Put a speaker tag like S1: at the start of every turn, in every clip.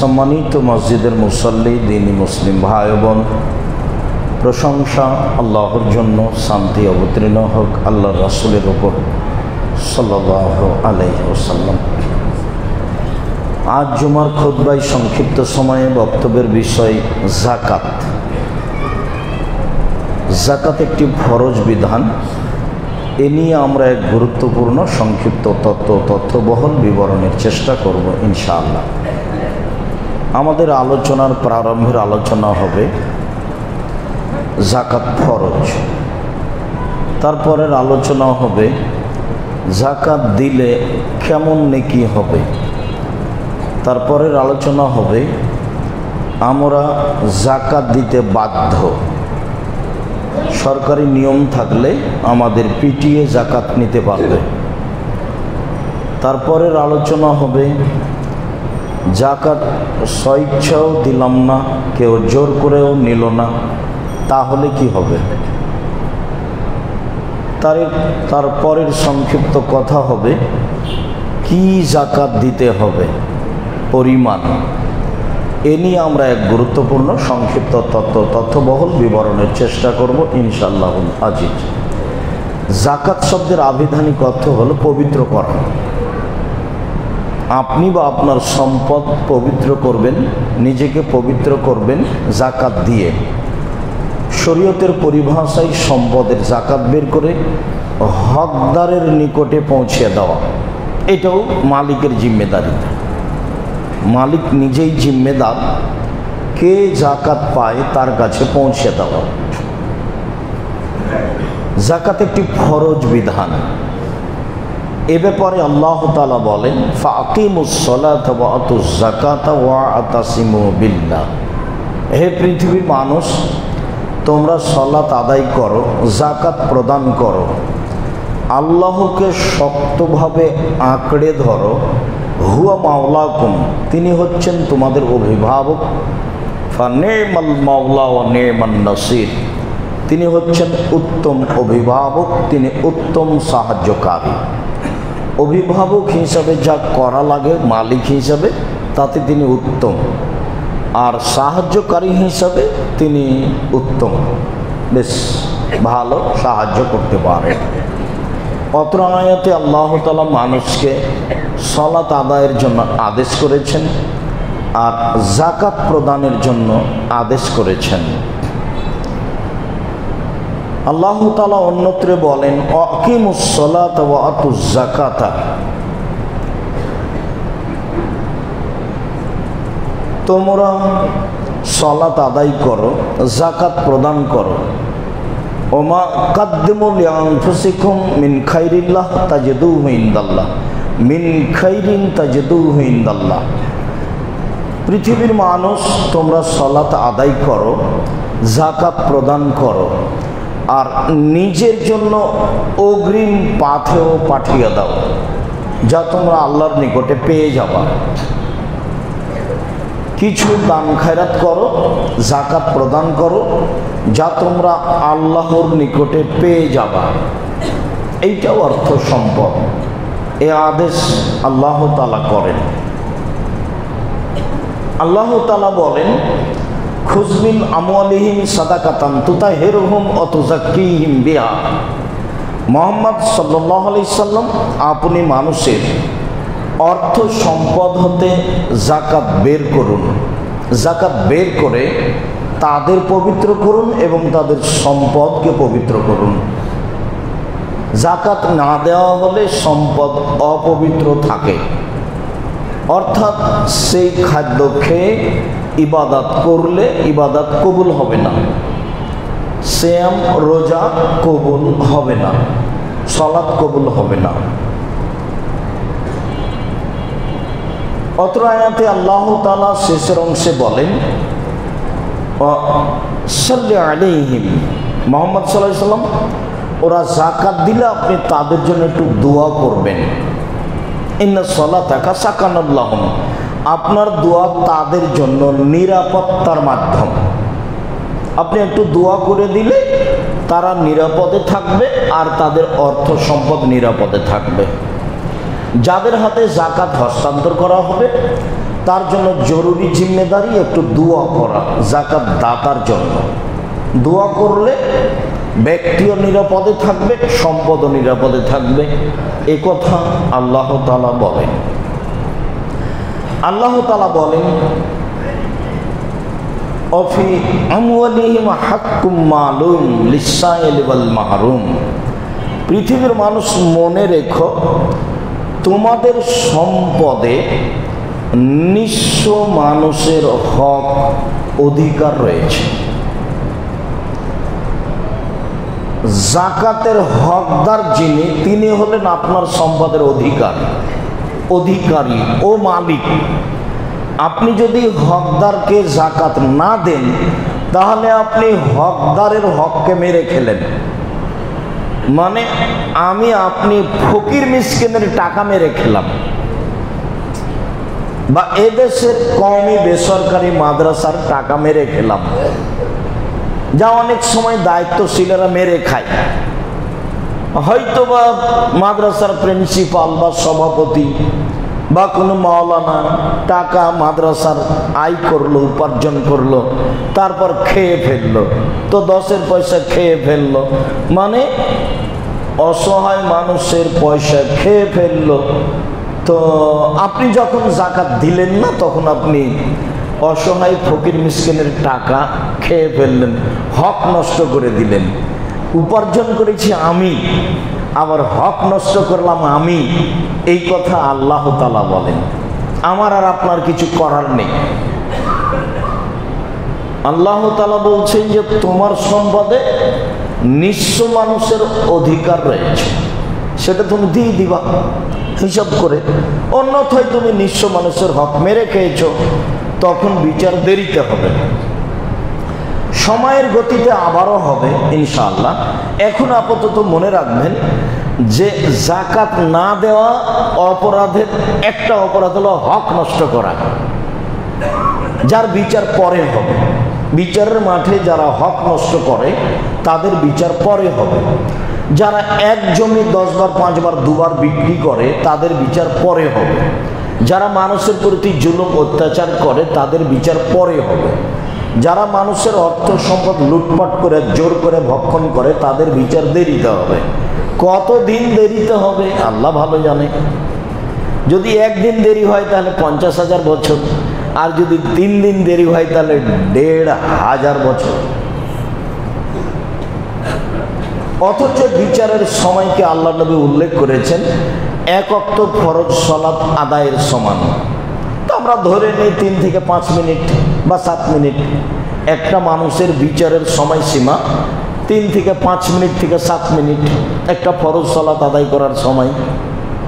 S1: সম্মানিত মসজিদের মুসল্লি, দ্বীনি মুসলিম ভাই বোন, প্রশংসা আল্লাহর জন্য, শান্তি অবতীর্ণ হোক আল্লাহর রাসূলের উপর সাল্লাল্লাহু আলাইহি ওয়াসাল্লাম। আজ জুমার খুতবায় সংক্ষিপ্ত সময়ে বক্তব্যের বিষয় যাকাত। যাকাত একটি ফরজ বিধান। এ নিয়ে আমরা এক গুরুত্বপূর্ণ সংক্ষিপ্ত তথ্যবহল বিবরণের চেষ্টা করব ইনশাআল্লাহ। আমাদের আলোচনার প্রারম্ভের আলোচনা হবে যাকাত ফরজ। তারপরের আলোচনা হবে যাকাত দিলে কেমন নেকি হবে। তারপরের আলোচনা হবে আমরা যাকাত দিতে বাধ্য, সরকারি নিয়ম থাকলে আমাদের পিটিয়ে যাকাত নিতে পারবে। তারপরের আলোচনা হবে যাকাত স্বইচ্ছাও দিলাম না, কেউ জোর করেও নিল না, তাহলে কি হবে। তারপরের সংক্ষিপ্ত কথা হবে কি যাকাত দিতে হবে, পরিমাণ। এ নিয়ে আমরা এক গুরুত্বপূর্ণ সংক্ষিপ্ত তথ্যবহল বিবরণের চেষ্টা করব ইনশাআল্লাহুল আজিজ। যাকাত শব্দের আবিধানিক অর্থ হলো পবিত্র করা। আপনি বা আপনার সম্পদ পবিত্র করবেন, নিজেকে পবিত্র করবেন যাকাত দিয়ে। শরীয়তের পরিভাষায় সম্পদের যাকাত বের করে হকদারের নিকটে পৌঁছে দেওয়া, এটাও মালিকের জিম্মেদারিতে। মালিক নিজেই জিম্মেদার, কে যাকাত পায় তার কাছে পৌঁছে দেওয়া। যাকাত একটি ফরজ বিধান। এ ব্যাপারে আল্লাহ তাআলা বলেন ফাকিমুস সালাতা ওয়া আতুজ যাকাতা ওয়া আতাসিমু বিল্লাহ। হে পৃথিবীর মানুষ, তোমরা সালাত আদায় করো, যাকাত প্রদান করো, আল্লাহকে শক্তভাবে আঁকড়ে ধরো। হুয়া মাওলাকুম, তিনি হচ্ছেন তোমাদের অভিভাবক। ফানিমাল মাওলা ওয়া নিমান নাসির, তিনি হচ্ছেন উত্তম অভিভাবক, তিনি উত্তম সাহায্যকারী। অভিভাবক হিসাবে যা করা লাগে মালিক হিসাবে, তাতে তিনি উত্তম, আর সাহায্যকারী হিসাবে তিনি উত্তম, বেশ ভালো সাহায্য করতে পারেন। অত্র আয়াতে আল্লাহ তাআলা মানুষকে সালাত আদায়ের জন্য আদেশ করেছেন আর যাকাত প্রদানের জন্য আদেশ করেছেন। আল্লাহ তাআলা অন্যত্রে বলেন আকিমুস সালাতা ওয়া আতুজ যাকাতা, তোমরা সালাত আদায় করো, যাকাত প্রদান করো। ওমা কাদ্দিমু লিআনফুসিকুম মিন খাইরিল্লাহ তাজিদুহু ইনদাল্লাহ, মিন খাইরিন তাজিদুহু ইনদাল্লাহ। পৃথিবীর মানুষ, তোমরা সালাত আদায় করো, যাকাত প্রদান করো, আর নিজের জন্য অগ্রিম পাথেও পাঠিয়ে দাও, যা তোমরা আল্লাহর নিকটে পেয়ে যাবা। কিছু দান খায়রাত করো, যাকাত প্রদান করো, যা তোমরা আল্লাহর নিকটে পেয়ে যাবা। এইটাও অর্থ সম্পদ। এ আদেশ আল্লাহ তাআলা করেন। আল্লাহ তাআলা বলেন খুযমিন আমওয়ালিহিম সাদাকাতান তুতাহিরুহুম ওয়া তুযাক্কিহিম বিহা। মুহাম্মদ সাল্লাল্লাহু আলাইহি সাল্লাম, আপনি মানুষের অর্থ সম্পদ হতে যাকাত বের করুন, যাকাত বের করে তাদের পবিত্র করুন এবং তাদের সম্পদকে পবিত্র করুন। যাকাত না দেওয়া হলে সম্পদ অপবিত্র থাকে, অর্থাৎ সেই খাদ্য খেয়ে ইবাদত করলে ইবাদত কবুল হবে না, সিয়াম রোজা কবুল হবে না, সালাত কবুল হবে না। অত্র আয়াতে আল্লাহ তাআলা শেষের অংশে বলেন সাল্লি আলাইহিম, মুহাম্মদ সাল্লাল্লাহু আলাইহি সাল্লাম, ওরা যাকাত দিলে আপনি তাদের জন্য একটু দোয়া করবেন। ইন্না সালাতাকা সাকানুল লাহুম, আপনার দোয়া তাদের জন্য নিরাপত্তার মাধ্যম। আপনি একটু দোয়া করে দিলে তারা নিরাপদে থাকবে আর তাদের অর্থ সম্পদ নিরাপদে থাকবে। যাদের হাতে যাকাত হস্তান্তর করা হবে তার জন্য জরুরি জিম্মেদারি একটু দোয়া করা যাকাত দাতার জন্য। দোয়া করলে ব্যক্তিও নিরাপদে থাকবে, সম্পদও নিরাপদে থাকবে। এ কথা আল্লাহ তাআলা বলেন। আল্লাহ তাআলা বলেন, অফি আমওয়ালিহিম হাক্কুম মালুম লিসাইল ওয়াল মাহরুম। পৃথিবীর মানুষ মনে রেখো, তোমাদের সম্পদে নিঃস্ব মানুষের হক অধিকার রয়েছে। যাকাতের হকদার যিনি, তিনি হলেন আপনার সম্পদের অধিকারী ও মালিক। আপনি যদি হকদারকে যাকাত না দেন, তাহলে আপনি হকদারের হককে মেরে খেলেন। মানে আপনি ফকির মিসকিনের টাকা মেরে খেলাম। বা এদেশের কওমি বেসরকারি মাদ্রাসার টাকা মেরে খেলাম, যা অনেক সময় দায়িত্বশীলেরা মেরে খায়। হয়তোবা মাদ্রাসার প্রিন্সিপাল বা সভাপতি বা কোনো মাওলানা টাকা মাদ্রাসার আয় করলো, উপার্জন করলো, তারপর খেয়ে ফেললো, তো 10-এর পয়সা খেয়ে ফেললো, মানে অসহায় মানুষের পয়সা খেয়ে ফেললো। তো আপনি যখন যাকাত দিলেন না, তখন আপনি অসহায় ফকির মিসকিনের টাকা খেয়ে ফেললেন, হক নষ্ট করে দিলেন। উপার্জন করেছি আমি, আবার হক নষ্ট করলাম আমি, এই কথা আল্লাহ তাআলা বলেন। আমার আর আপনার কিছু করার নেই। আল্লাহ তাআলা বলছেন যে তোমার সম্পদে নিঃস্ব মানুষের অধিকার রয়েছে, সেটা তুমি দিয়ে দিবা হিসাব করে। অন্যথায় তুমি নিঃস্ব মানুষের হক মেরে খেয়েছো, তখন বিচার দেরিতে হবে, সময়ের গতিতে আবারও হবে ইনশাআল্লাহ। এখন আপাতত মনে রাখবেন যে যাকাত না দেওয়া অপরাধের একটা অপরাধ হলো হক নষ্ট করা, যার বিচার পরে হবে। বিচারের মাঠে যারা হক নষ্ট করে তাদের বিচার পরে হবে। যারা এক জমি 10 বার 5 বার 2 বার বিক্রি করে তাদের বিচার পরে হবে। যারা মানুষের প্রতি জুলুম অত্যাচার করে তাদের বিচার পরে হবে। যারা মানুষের অর্থ সম্পদ লুটপাট করে জোর করে ভক্ষণ করে তাদের বিচার দেরিতে হবে। কতদিন দেরিতে হবে আল্লাহ ভালো জানে। যদি একদিন দেরি হয় তাহলে 50,000 বছর, আর যদি 3 দিন দেরি হয় তাহলে 1,500 বছর। অথচ বিচারের সময়কে আল্লাহ নবী উল্লেখ করেছেন 1 ওয়াক্ত ফরজ সালাত আদায়ের সমান। তো আমরা ধরে নিই 3 থেকে 5 মিনিট বা 7 মিনিট। একটা মানুষের বিচারের সময়সীমা 3 থেকে 5 মিনিট থেকে 7 মিনিট, একটা ফরজ সালাত আদায় করার সময়।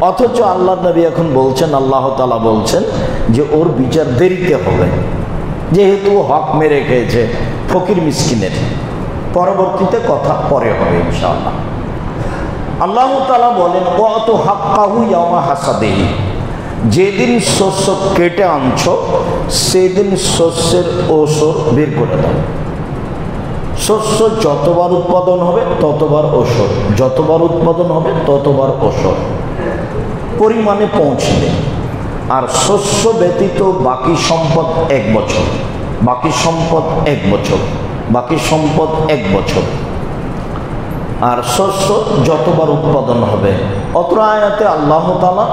S1: অথচ আল্লাহ নবী এখন বলছেন, আল্লাহ তাআলা বলছেন যে ওর বিচার দেরিতে হবে, যেহেতু হক মেরে খেয়েছে ফকির মিসকিনের। পরবর্তীতে কথা পরে হবে ইনশাআল্লাহ। আল্লাহ তাআলা বলেন, ওয়াতু হাক্কাহু ইয়াওমা হাসাদিহি। যেদিন শস্য কেটে আনছো সেদিন শস্যের ওসর বের করে দাও। শস্য যতবার উৎপাদন হবে ততবার ওসর, যতবার উৎপাদন হবে ততবার ওসর পরিমাণে পৌঁছবে। আর শস্য ব্যতীত বাকি সম্পদ 1 বছর, বাকি সম্পদ 1 বছর, বাকি সম্পদ 1 বছর। আর শস্য যতবার উৎপাদন হবে। অত্র আয়াতে আল্লাহ তাআলা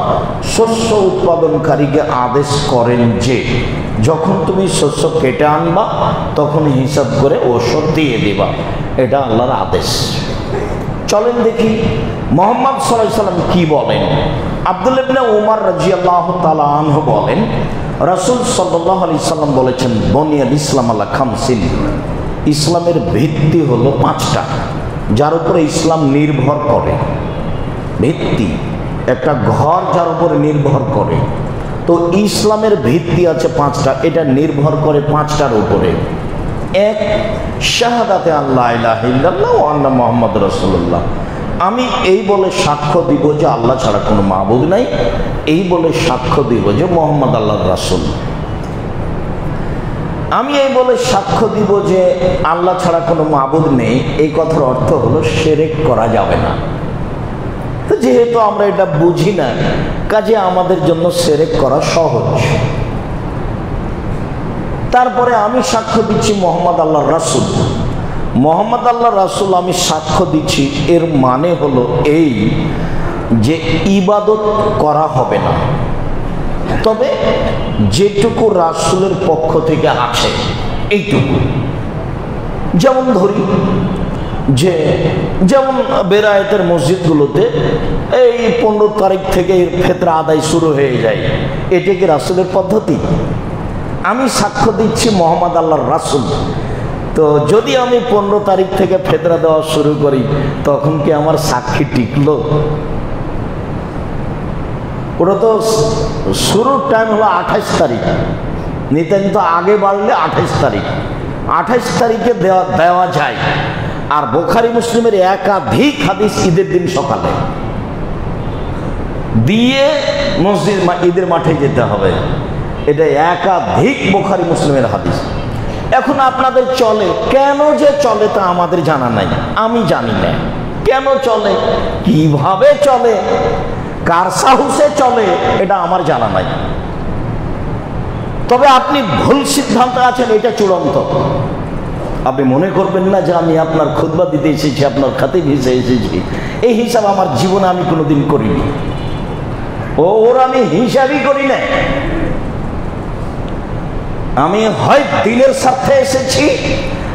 S1: শস্য উৎপাদনকারীকে আদেশ করেন যে যখন তুমি শস্য কেটে আনবা তখন হিসাব করে ওষুধ দিয়ে দিবা, এটা আল্লাহর আদেশ। চলেন দেখি মুহাম্মদ সাল্লাল্লাহু আলাইহি সাল্লাম কি বলেন। আব্দুল্লাহ ইবনে উমর রাদিয়াল্লাহু তাআলা আনহু বলেন, রাসূল সাল্লাল্লাহু আলাইহি সাল্লাম বলেছেন, বনিয়াল ইসলাম আলা খামসিন। ইসলামের ভিত্তি হলো 5টা, যার উপরে ইসলাম নির্ভর করে। ভিত্তি একটা ঘর যার উপরে নির্ভর করে, তো ইসলামের ভিত্তি আছে 5টা, এটা নির্ভর করে 5টার উপরে। 1, শাহাদাতে আল্লাহ ইলাহা ইল্লাল্লাহ ওয়া আন্না মুহাম্মাদ রাসূলুল্লাহ। আমি এই বলে সাক্ষ্য দিব যে আল্লাহ ছাড়া কোনো মাবুদ নাই, এই বলে সাক্ষ্য দিব যে মুহাম্মদ আল্লাহর রাসূল। আমি এই বলে সাক্ষ্য দিব যে আল্লাহ ছাড়া কোনো মাবুদ নেই, এই কথার অর্থ হলো শিরক করা যাবে না। তো যেহেতু আমরা এটা বুঝি না, কাজে আমাদের জন্য শিরক করা সহজ। তারপরে আমি সাক্ষ্য দিচ্ছি মোহাম্মদ আল্লাহ রাসূল। মোহাম্মদ আল্লাহ রাসূল আমি সাক্ষ্য দিচ্ছি, এর মানে হলো এই যে ইবাদত করা হবে না, তবে যেটুকু রাসূলের পক্ষ থেকে আছে এইটুকু। যেমন ধরি যে যেমন বেরায়েতের মসজিদগুলোতে এই 15 তারিখ থেকে ফিতরা আদায় শুরু হয়ে যায়, এটা কি রাসূলের পদ্ধতি? আমি সাক্ষ্য দিচ্ছি মোহাম্মদ আল্লাহর রাসূল। তো যদি আমি 15 তারিখ থেকে ফিতরা দেওয়া শুরু করি, তখন কি আমার সাক্ষী টিকলো? ওটা তো শুরুর টাইম হলো 28 তারিখ, নিতান্ত আগে বাড়লে 28 তারিখ, 28 তারিখে দেওয়া যায়। আর বুখারী মুসলিমের একাধিক হাদিস ঈদের দিন সকালে দিয়ে মসজিদ ঈদের মাঠে যেতে হবে, এটা একাধিক বুখারী মুসলিমের হাদিস। এখন আপনাদের চলে, কেন যে চলে তা আমাদের জানা নাই, আমি জানি না কেন চলে, কিভাবে চলে, কার সাহসে চলে, এটা আমার জানা নাই। তবে আপনি ভুল সিদ্ধান্ত আছেন, এটা চূড়ান্ত। আপনি মনে করবেন না যে আমি আপনার খুতবা দিতে এসেছি, আপনার খাতিব হিসেবে এসেছি। এই হিসাব আমার জীবনে আমি কোনোদিন করিনি, ওর আমি হিসাবই করি না। আমি হয় দিনের স্বার্থে এসেছি,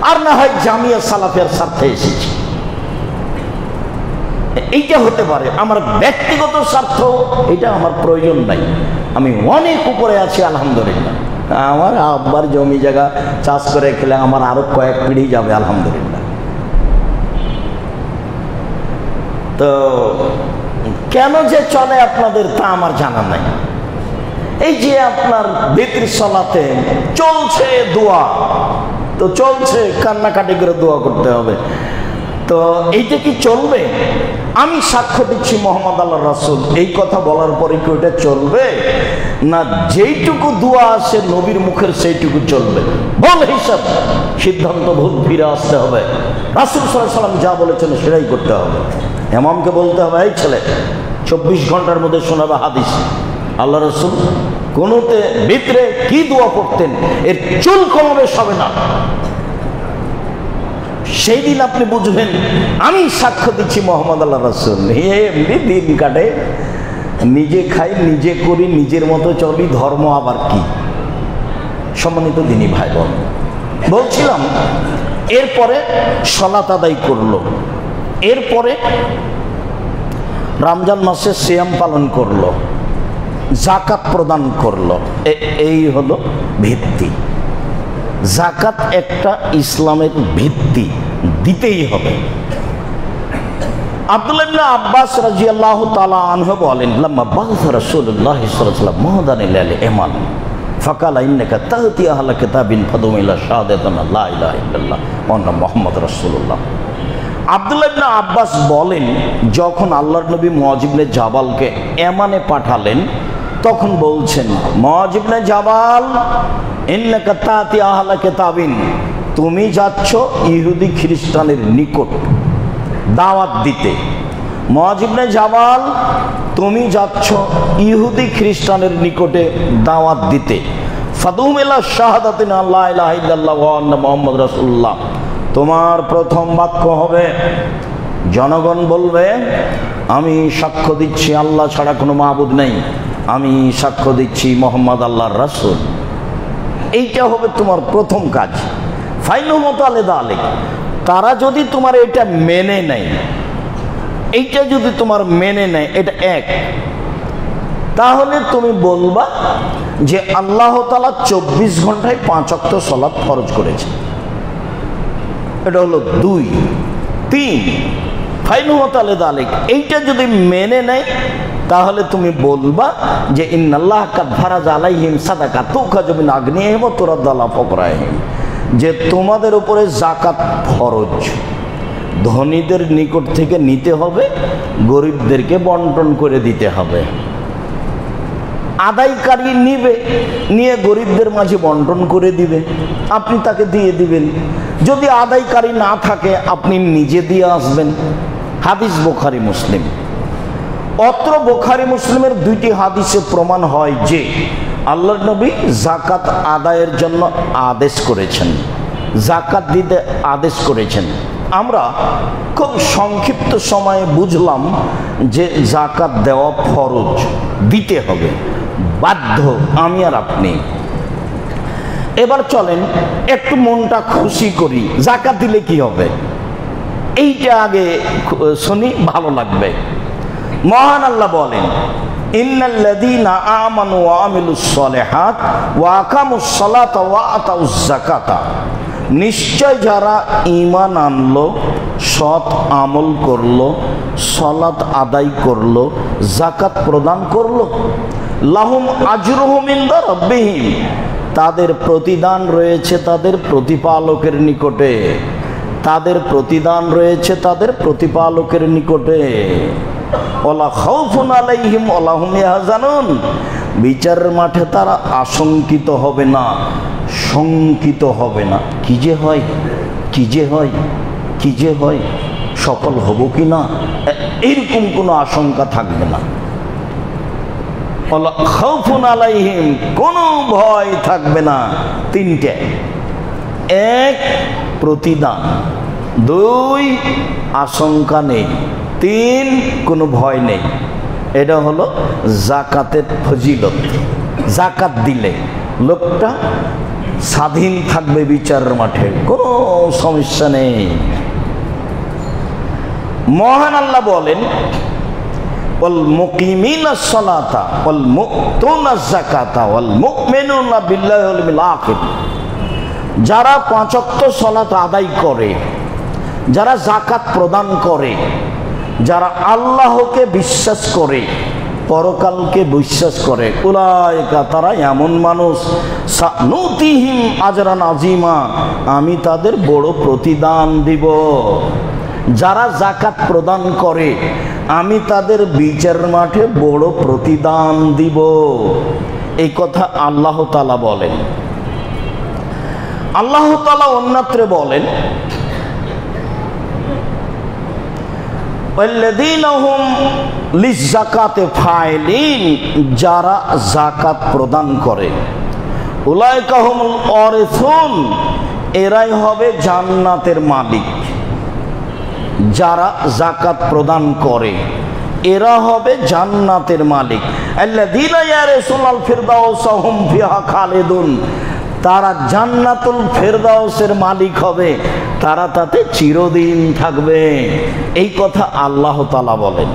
S1: আর না হয় জামিয়া সালাফের স্বার্থে এসেছি। এইটা হতে পারে, আমার ব্যক্তিগত স্বার্থ এটা আমার প্রয়োজন নাই। আমি অনেক উপরে আছি আলহামদুলিল্লাহ। আমার আব্বার জমি জায়গা চাষ করে খেলে আমার আরো কয়েক পিঢ়ি যাবে আলহামদুলিল্লাহ। তো কেন যে চলে আপনাদের তা আমার জানা নাই। এই যে আপনার বিতর সালাতে চলছে দোয়া, তো চলছে, কান্নাকাটি করে দোয়া করতে হবে, তো এইটা কি চলবে? আমি সাক্ষ্য দিচ্ছি মোহাম্মদ আল্লাহ রাসূল, এই কথা বলার পরে কি ওটা চলবে? না, যেইটুকু দোয়া আসে নবীর মুখের সেইটুকু চলবে। বল হিসাব, সিদ্ধান্ত ভুল ফিরে আসতে হবে। রাসূল সাল্লাল্লাহু আলাইহি ওয়াসাল্লাম যা বলেছেন সেটাই করতে হবে। ইমামকে বলতে হবে, এই ছেলে 24 ঘন্টার মধ্যে শোনাবে হাদিস। আল্লাহ রাসূল কোনোতে ভিতরে কি দোয়া করতেন এর চুল কমাবেশ হবে না। সেই দিন আপনি বুঝবেন আমি সাক্ষ্য দিচ্ছি মোহাম্মদ আল্লাহ রাসূল। এমনি দিন কাটে, নিজে খাই, নিজে করি, নিজের মতো চলি, ধর্ম আবার কি? সম্মানিত দিনী ভাই বোন, বলছিলাম এরপরে সালাত আদায় করলো, এরপরে রমজান মাসে সিয়াম পালন করলো, যাকাত প্রদান করলো। এই হলো ভিত্তি। যাকাত একটা ইসলামের ভিত্তি, দিতেই হবে। আব্দুল্লাহ ইবনে আব্বাস রাদিয়াল্লাহু তাআলা আনহু বলেন, লাম্মা বা'আসা রাসূলুল্লাহ সাল্লাল্লাহু আলাইহি ওয়াসাল্লাম মুহদান ইলাল ইমান ফাকালা ইন্নাকা তা'তি আহলা কিতাবিন ফাদুম ইলা শাহাদাতিন লা ইলাহা ইল্লাল্লাহ ওয়া আন্না মুহাম্মাদুর রাসূলুল্লাহ। আব্দুল্লাহ ইবনে আব্বাস বলেন, যখন আল্লাহর নবী মুআয ইবনে জাবালকে ইয়ামানে পাঠালেন, তখন বলছেন, মুআয ইবনে জাবাল ইন্নাকা তা'তি আহলা কিতাবিন, তুমি যাচ্ছ ইহুদি খ্রিস্টানের নিকট দাওয়াত দিতে। মুআয ইবনে জাবাল, তুমি যাচ্ছ ইহুদি খ্রিস্টানের নিকটে দাওয়াত দিতে। ফাদুম ইলা শাহাদাতিন লা ইলাহা ইল্লাল্লাহ ওয়া আন্না মুহাম্মাদুর রাসূলুল্লাহ, তোমার প্রথম বাক্য হবে, জনগণ বলবে আমি সাক্ষ্য দিচ্ছি আল্লাহ ছাড়া কোনো মাবুদ নেই, আমি সাক্ষ্য দিচ্ছি মোহাম্মদ আল্লাহর রাসূল। এইটা হবে তোমার প্রথম কাজ। ফাইনু মুতালিদা আলাইক, তারা যদি তোমার এটা মেনে নেয়, এইটা যদি তোমার মেনে নেয়, এটা এক, তাহলে তুমি বলবা যে আল্লাহ তাআলা 24 ঘন্টায় 5 ওয়াক্ত সালাত ফরজ করেছে। এটা হলো 2। 3 ফাইনু মুতালিদা আলাইক, এইটা যদি মেনে নেয়, তাহলে তুমি বলবা যে ইন্নাল্লাহ কাদ ফারাজা আলাইহিম সাদাকা তুখাযু মিন আগনিহিম ওয়া তুরাদ্দু আলা ফুকরাহিম, যে তোমাদের উপরে যাকাত ফরজ, ধনীদের নিকট থেকে নিতে হবে, গরিবদেরকে বন্টন করে দিতে হবে। আদায়কারী নিবে, নিয়ে গরিবদের মাঝে বন্টন করে দিবে, আপনি তাকে দিয়ে দিবেন। যদি আদায়কারী না থাকে, আপনি নিজে দিয়ে আসবেন। হাদিস বুখারী মুসলিম। অত্র বুখারী মুসলিমের 2টি হাদিসে প্রমাণ হয় যে আল্লাহর নবী যাকাত আদায়ের জন্য আদেশ করেছেন, যাকাত দিতে আদেশ করেছেন। আমরা খুব সংক্ষিপ্ত সময়ে বুঝলাম যে যাকাত দেওয়া ফরজ, দিতে হবে, বাধ্য আমি আর আপনি। এবার চলেন একটু মনটা খুশি করি, যাকাত দিলে কি হবে এইটা আগে শুনি, ভালো লাগবে। মহান আল্লাহ বলেন, ইন্নাল্লাযীনা আমানু ওয়া আমিলুস সালিহাত ওয়া আকামুস সালাতা ওয়া আতাউজ যাকাতা, নিশ্চয় যারা ঈমান আনলো, সৎ আমল করলো, সালাত আদায় করলো, যাকাত প্রদান করলো, লাহুম আজরুহুম ইনদা রাব্বিহিম, তাদের প্রতিদান রয়েছে তাদের প্রতিপালকের নিকটে, তাদের প্রতিদান রয়েছে তাদের প্রতিপালকের নিকটে। ওয়ালা খাউফুন আলাইহিম ওয়ালা হুম ইয়াহজানুন, বিচারের মাঠে তারা আশঙ্কিত হবে না, শঙ্কিত হবে না। কি যে হয়, কি যে হয়, কি যে হয়, সফল হব কি না, এইরকম কোনো আশঙ্কা থাকবে না। ওয়ালা খাউফুন আলাইহিম, কোনো ভয় থাকবে না। তিনটে, এক প্রতিদান, দুই আশঙ্কা নেই, তিন কোনো ভয় নেই। এটা হলো যাকাতের ফজিলত। যাকাত দিলে লোকটা স্বাধীন থাকবে বিচারের মাঠে, কোনো সমস্যা নেই। মহান আল্লাহ বলেন, ওয়াল মুকিমিনাস সালাতা ওয়াল মুতুনাজ যাকাতা ওয়াল মুমিনুনা বিল্লাহি ওয়াল ইয়াউমিল আখির, যারা পাঁচ ওয়াক্ত সালাত আদায় করে, যারা যাকাত প্রদান করে, যারা আল্লাহকে বিশ্বাস করে, পরকালকে বিশ্বাস করে, উলাইকা, তারা এমন মানুষ, সানুতিহিম আজরান আজিমা, আমি তাদের বড় প্রতিদান দিব। যারা যাকাত প্রদান করে আমি তাদের বিচার মাঠে বড় প্রতিদান দিব। এই কথা আল্লাহ তাআলা বলেন। আল্লাহ তাআলা অন্যত্রে বলেন, ওয়াল্লাযীনা হুম লিয-যাকাতি ফাইলিন, যারা যাকাত প্রদান করে, উলাইকা হুমুল ওয়ারিসুন, এরাই হবে জান্নাতের মালিক। যারা যাকাত প্রদান করে এরা হবে জান্নাতের মালিক। আল্লাযীনা ইয়ারিসুনাল ফিরদাউসা হুম ফিহা খালিদুন, তারা জান্নাতুল ফেরদাউসের মালিক হবে, তারা তাতে চিরদিন থাকবে। এই কথা আল্লাহ তাআলা বলেন।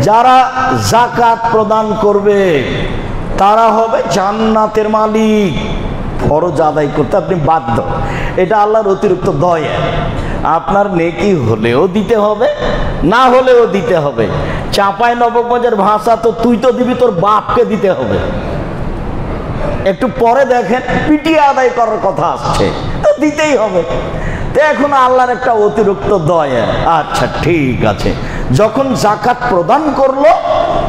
S1: যারা যাকাত প্রদান করবে তারা হবে জান্নাতের মালিক। ফরজ আদায় করতে আপনি বাধ্য, এটা আল্লাহর অতিরিক্ত দয়া। আপনার নেকি হলেও দিতে হবে, না হলেও দিতে হবে। চাঁপাই নবাবগঞ্জের ভাষা তো তুই তো দিবি, তোর বাপকে দিতে হবে। একটু পরে দেখেন পিটিয়ে আদায় করার কথা আসছে, তো দিতেই হবে। তো এখন আল্লাহর একটা অতিরিক্ত দয়া। আচ্ছা ঠিক আছে, যখন যাকাত প্রদান করলো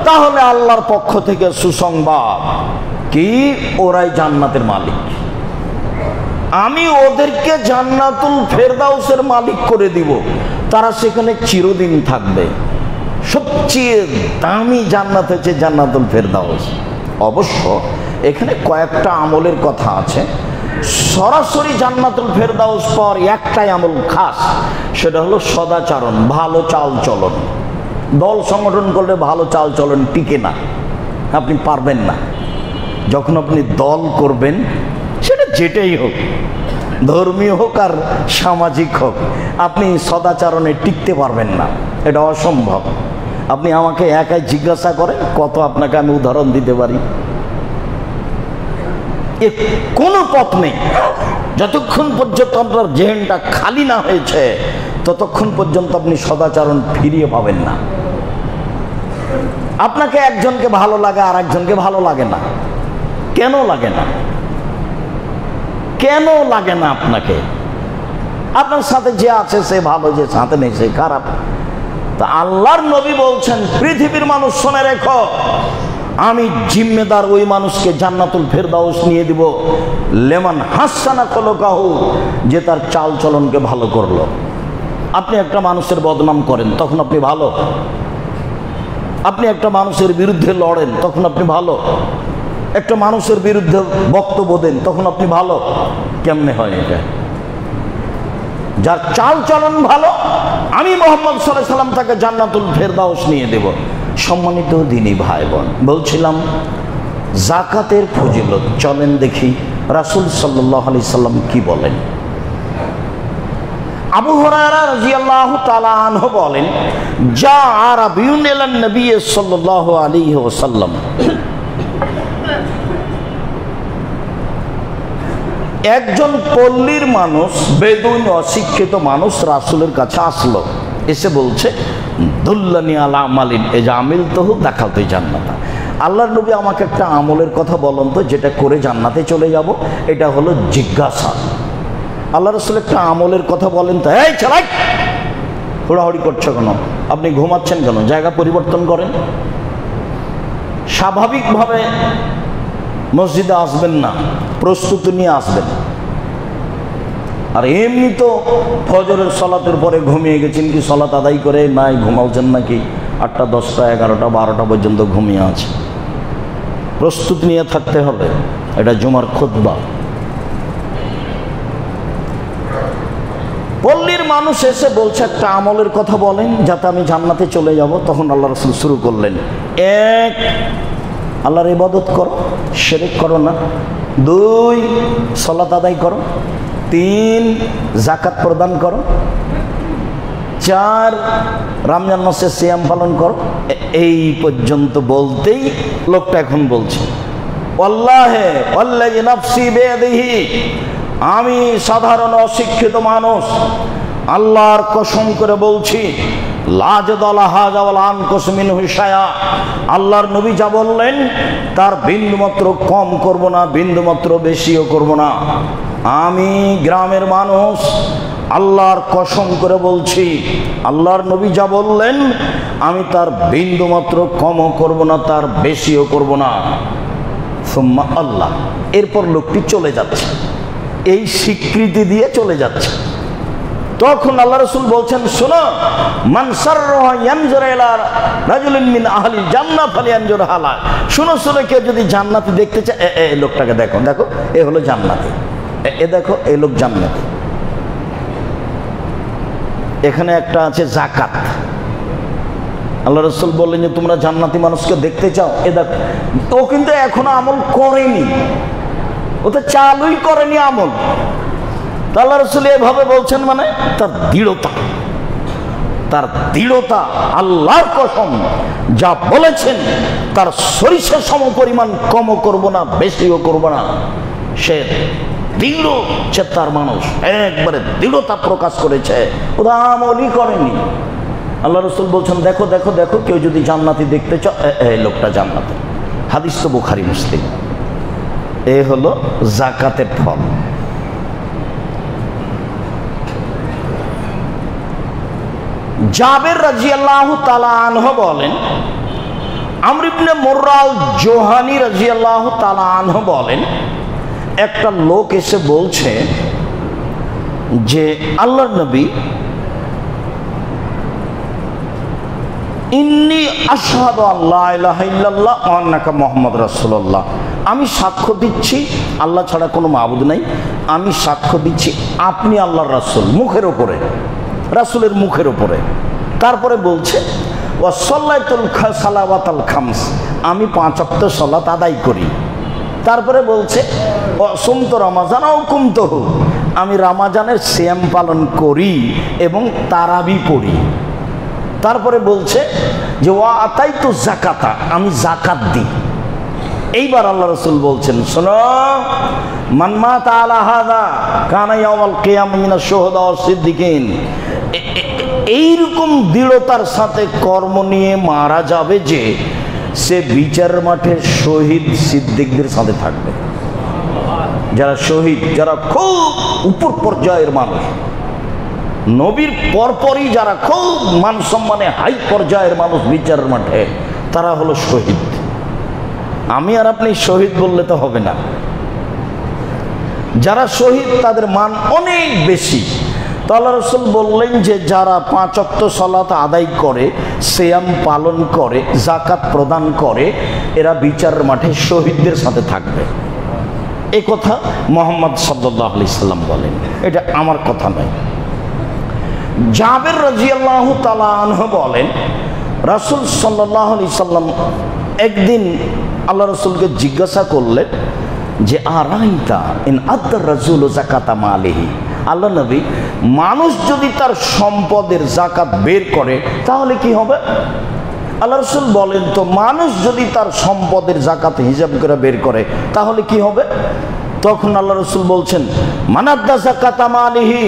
S1: তাহলে আল্লাহর পক্ষ থেকে সুসংবাদ কি, ওরাই জান্নাতের মালিক। আমি ওদেরকে জান্নাতুল ফেরদাউসের মালিক করে দিব, তারা সেখানে চিরদিন থাকবে। সবচেয়ে দামি জান্নাত হচ্ছে জান্নাতুল ফেরদাউস। অবশ্য এখানে কয়েকটা আমলের কথা আছে। সরাসরি জান্নাতুল ফেরদাউস পাওয়ার একটাই আমল খাস, সেটা হলো সদাচরণ, ভালো চাল চলন। দল সংগঠন করলে ভালো চাল চলন টিকে না, আপনি পারবেন না। যখন আপনি দল করবেন, সেটা যেটাই হোক, ধর্মীয় হোক আর সামাজিক হোক, আপনি সদাচরণে টিকতে পারবেন না, এটা অসম্ভব। আপনি আমাকে একাই জিজ্ঞাসা করেন, কত আপনাকে আমি উদাহরণ দিতে পারি। এর কোনো পথ নেই। যতক্ষণ পর্যন্ত আপনার জেহেনটা খালি না হয়েছে, ততক্ষণ পর্যন্ত আপনি সদাচরণ ফিরিয়ে পাবেন না। আপনাকে একজনকে ভালো লাগে আর একজনকে ভালো লাগে না। কেন লাগে না? কেন লাগে না আপনাকে? আপনার সাথে যে আছে সে ভালো, যে সাথে নেই সে খারাপ। তা আল্লাহর নবী বলছেন, পৃথিবীর মানুষ শুনে রেখো, আমি জিম্মেদার ওই মানুষকে জান্নাতুল ফেরদাউস নিয়ে দিব, লেমান হাসানা খলকাহু, যে তার চাল চলনকে ভালো করলো। আপনি একটা মানুষের বদনাম করেন, তখন আপনি ভালো। আপনি একটা মানুষের বিরুদ্ধে লড়েন, তখন আপনি ভালো। একটা মানুষের বিরুদ্ধে বক্তব্য দেন, তখন আপনি ভালো? কেমনে হয় এটা? যার চাল চলন ভালো, আমি মুহাম্মদ সাল্লাল্লাহু আলাইহি সাল্লাম তাকে জান্নাতুল ফেরদাউস নিয়ে দেব। সম্মানিত দ্বীনি ভাই বোন, বলছিলাম যাকাতের ফজিলত। চলেন দেখি রাসূল সাল্লাল্লাহু আলাইহি সাল্লাম কি বলেন। আবু হুরায়রা রাদিয়াল্লাহু তাআলা আনহু বলেন, যা আরাবিয়ুন ইলান নবী সাল্লাল্লাহু আলাইহি ওয়াসাল্লাম, একজন পল্লীর মানুষ, বেদুইন অশিক্ষিত মানুষ রাসূলের কাছে আসলো, এসে বলছে, দুল্লানি আলা আমালিন ইজা আমিলতুহু দাখালতু জান্নাতা। আল্লাহর নবী, আমাকে একটা আমলের কথা বলুন তো, যেটা করে জান্নাতে চলে যাব। এটা হলো জিজ্ঞাসা। আল্লাহ রাসূল একটা আমলের কথা বলেন তো। এই চালাই, হুড়াহুড়ি করছো কেন? আপনি ঘুমাচ্ছেন কেন? জায়গা পরিবর্তন করেন। স্বাভাবিকভাবে মসজিদে আসবেন না, প্রস্তুতি নিয়ে আসবেন। আর এমনি তো ফজরের সালাতের পরে ঘুমিয়ে গেছেন, কি সালাত আদায় করে নাই ঘুমাচ্ছেন নাকি 8টা 10টা 11টা 12টা পর্যন্ত ঘুমিয়ে আছে। প্রস্তুতি নিয়ে থাকতে হবে। এটা জুমার খুতবা। পল্লীর মানুষ এসে বলছে, একটা আমলের কথা বলেন যাতে আমি জান্নাতে চলে যাব। তখন আল্লাহ রাসূল শুরু করলেন, 1, আল্লাহর ইবাদত করো, শিরক করো না। 2, সালাত আদায় করো। 3, যাকাত প্রদান করো। 4, রমজান মাসে সিয়াম পালন করো। এই পর্যন্ত বলতেই লোকটা এখন বলছে, ওয়াল্লাহি ওয়াল্লাযী নাফসি বিয়াদিহি, আমি সাধারণ অশিক্ষিত মানুষ, আল্লাহর কসম করে বলছি, আল্লাহর নবী যা বললেন তার বিন্দুমাত্র কম করব না, বিন্দুমাত্র বেশিও করব না। আমি গ্রামের মানুষ, আল্লাহর কসম করে বলছি, আল্লাহর নবী যা বললেন আমি তার বিন্দুমাত্র কমও করব না, তার বেশিও করব না। সুম্মা আল্লাহ। এরপর লোকটি চলে যাচ্ছে, এই স্বীকৃতি দিয়ে চলে যাচ্ছে। তখন আল্লাহ রাসূল বলছেন, শোনো, মান সাররাহু ইয়ানজুরা ইলা রাজুলিন মিন আহলিল জান্নাহ ফালিয়ানজুর হালা। শোনো শোনো, কেউ যদি জান্নাতি দেখতে চায়, এই লোকটাকে দেখো, দেখো এ হলো জান্নাতি, এ দেখো এই লোক জান্নাতি। এখানে একটা আছে যাকাত। আল্লাহ রাসূল বললেন যে তোমরা জান্নাতি মানুষকে দেখতে চাও, এ দেখো। ও কিন্তু এখনো আমল করেনি, ও তো চালুই করেনি আমল। আল্লাহ রাসূল এভাবে বলছেন, মানে তার দৃঢ়তা, তার দৃঢ়তা, আল্লাহর কসম যা বলেছেন তার সরিষা সম পরিমাণ কমও করব না, বেশিও করব না। সে দৃঢ় চেতার মানুষ, একবারে দৃঢ়তা প্রকাশ করেছে, ওরা আমলই করেনি। আল্লাহ রাসূল বলছেন, দেখো দেখো দেখো, কেউ যদি জান্নাতি দেখতে চাও, এই লোকটা জান্নাতি। হাদিস তো বুখারী মুসলিম। এ হলো যাকাতের ফল। জাবের রাদিয়াল্লাহু তাআলা আনহু বলেন, আমর ইবনে মুররাল জোহানি রাদিয়াল্লাহু তাআলা আনহু বলেন, একটা লোক এসে বলছে যে আল্লাহর নবী, ইন্নী আশহাদু আল্লা ইলাহা ইল্লাল্লাহ ওয়া আন্নাকা মুহাম্মাদুর রাসূলুল্লাহ, আমি সাক্ষ্য দিচ্ছি আল্লাহ ছাড়া কোনো মাবুদ নাই, আমি সাক্ষ্য দিচ্ছি আপনি আল্লাহর রাসূল, মুখের উপরে, রাসূলের মুখের উপরে। তারপরে বলছে, ওয়া সাল্লাতুল সালাওয়াতাল খামস, আমি 5 ওয়াক্ত সালাত আদায় করি। তারপরে বলছে, ওয়া সুমতু রমাজান ওয়া কুমতুহু, আমি রমাজানের সিয়াম পালন করি এবং তারাবি পড়ি। তারপরে বলছে যে ওয়া আতাইতু যাকাতা, আমি যাকাত দিই। এইবার আল্লাহ রাসূল বলছেন, শোনো, মান মাতা আলা হাযা কানা ইয়াউমাল কিয়ামা মিনাশ শুহাদা ওয়াস সিদ্দিকিন। এইরকম দৃঢ়তার সাথে কর্ম নিয়ে মারা যাবে যে সে বিচারের মাঠে শহীদ সিদ্দিকদের সাথে থাকবে। যারা শহীদ, যারা খুব উপর পর্যায়ের মানুষ, নবীর পরপরই যারা খুব মান সম্মানে হাই পর্যায়ের মানুষ বিচারের মাঠে, তারা হলো শহীদ। আমি আর আপনি শহীদ বললে তো হবে না। যারা শহীদ তাদের মান অনেক বেশি। তো আল্লাহ রাসূল বললেন যে যারা 5 ওয়াক্ত সালাত আদায় করে, সিয়াম পালন করে, যাকাত প্রদান করে, এরা বিচারের মাঠে শহীদদের সাথে থাকবে। এই কথা মুহাম্মদ সাল্লাল্লাহু আলাইহি সাল্লাম বলেন, এটা আমার কথা নয়। জাবের রাদিয়াল্লাহু তাআলা আনহু বলেন, রাসূল সাল্লাল্লাহু আলাইহি সাল্লাম একদিন আল্লাহ রাসূলকে জিজ্ঞাসা করলেন যে আরাইতা ইন আদ্দার রাজুলু যাকাতা মালিহি, আল্লাহ নবী, মানুষ যদি তার সম্পদের যাকাত বের করে তাহলে কি হবে? আল্লাহ রাসূল বলেন, তো মানুষ যদি তার সম্পদের যাকাত হিসাব করে বের করে তাহলে কি হবে? তখন আল্লাহ রাসূল বলছেন, মানাদ্দা যাকাতা মালিহি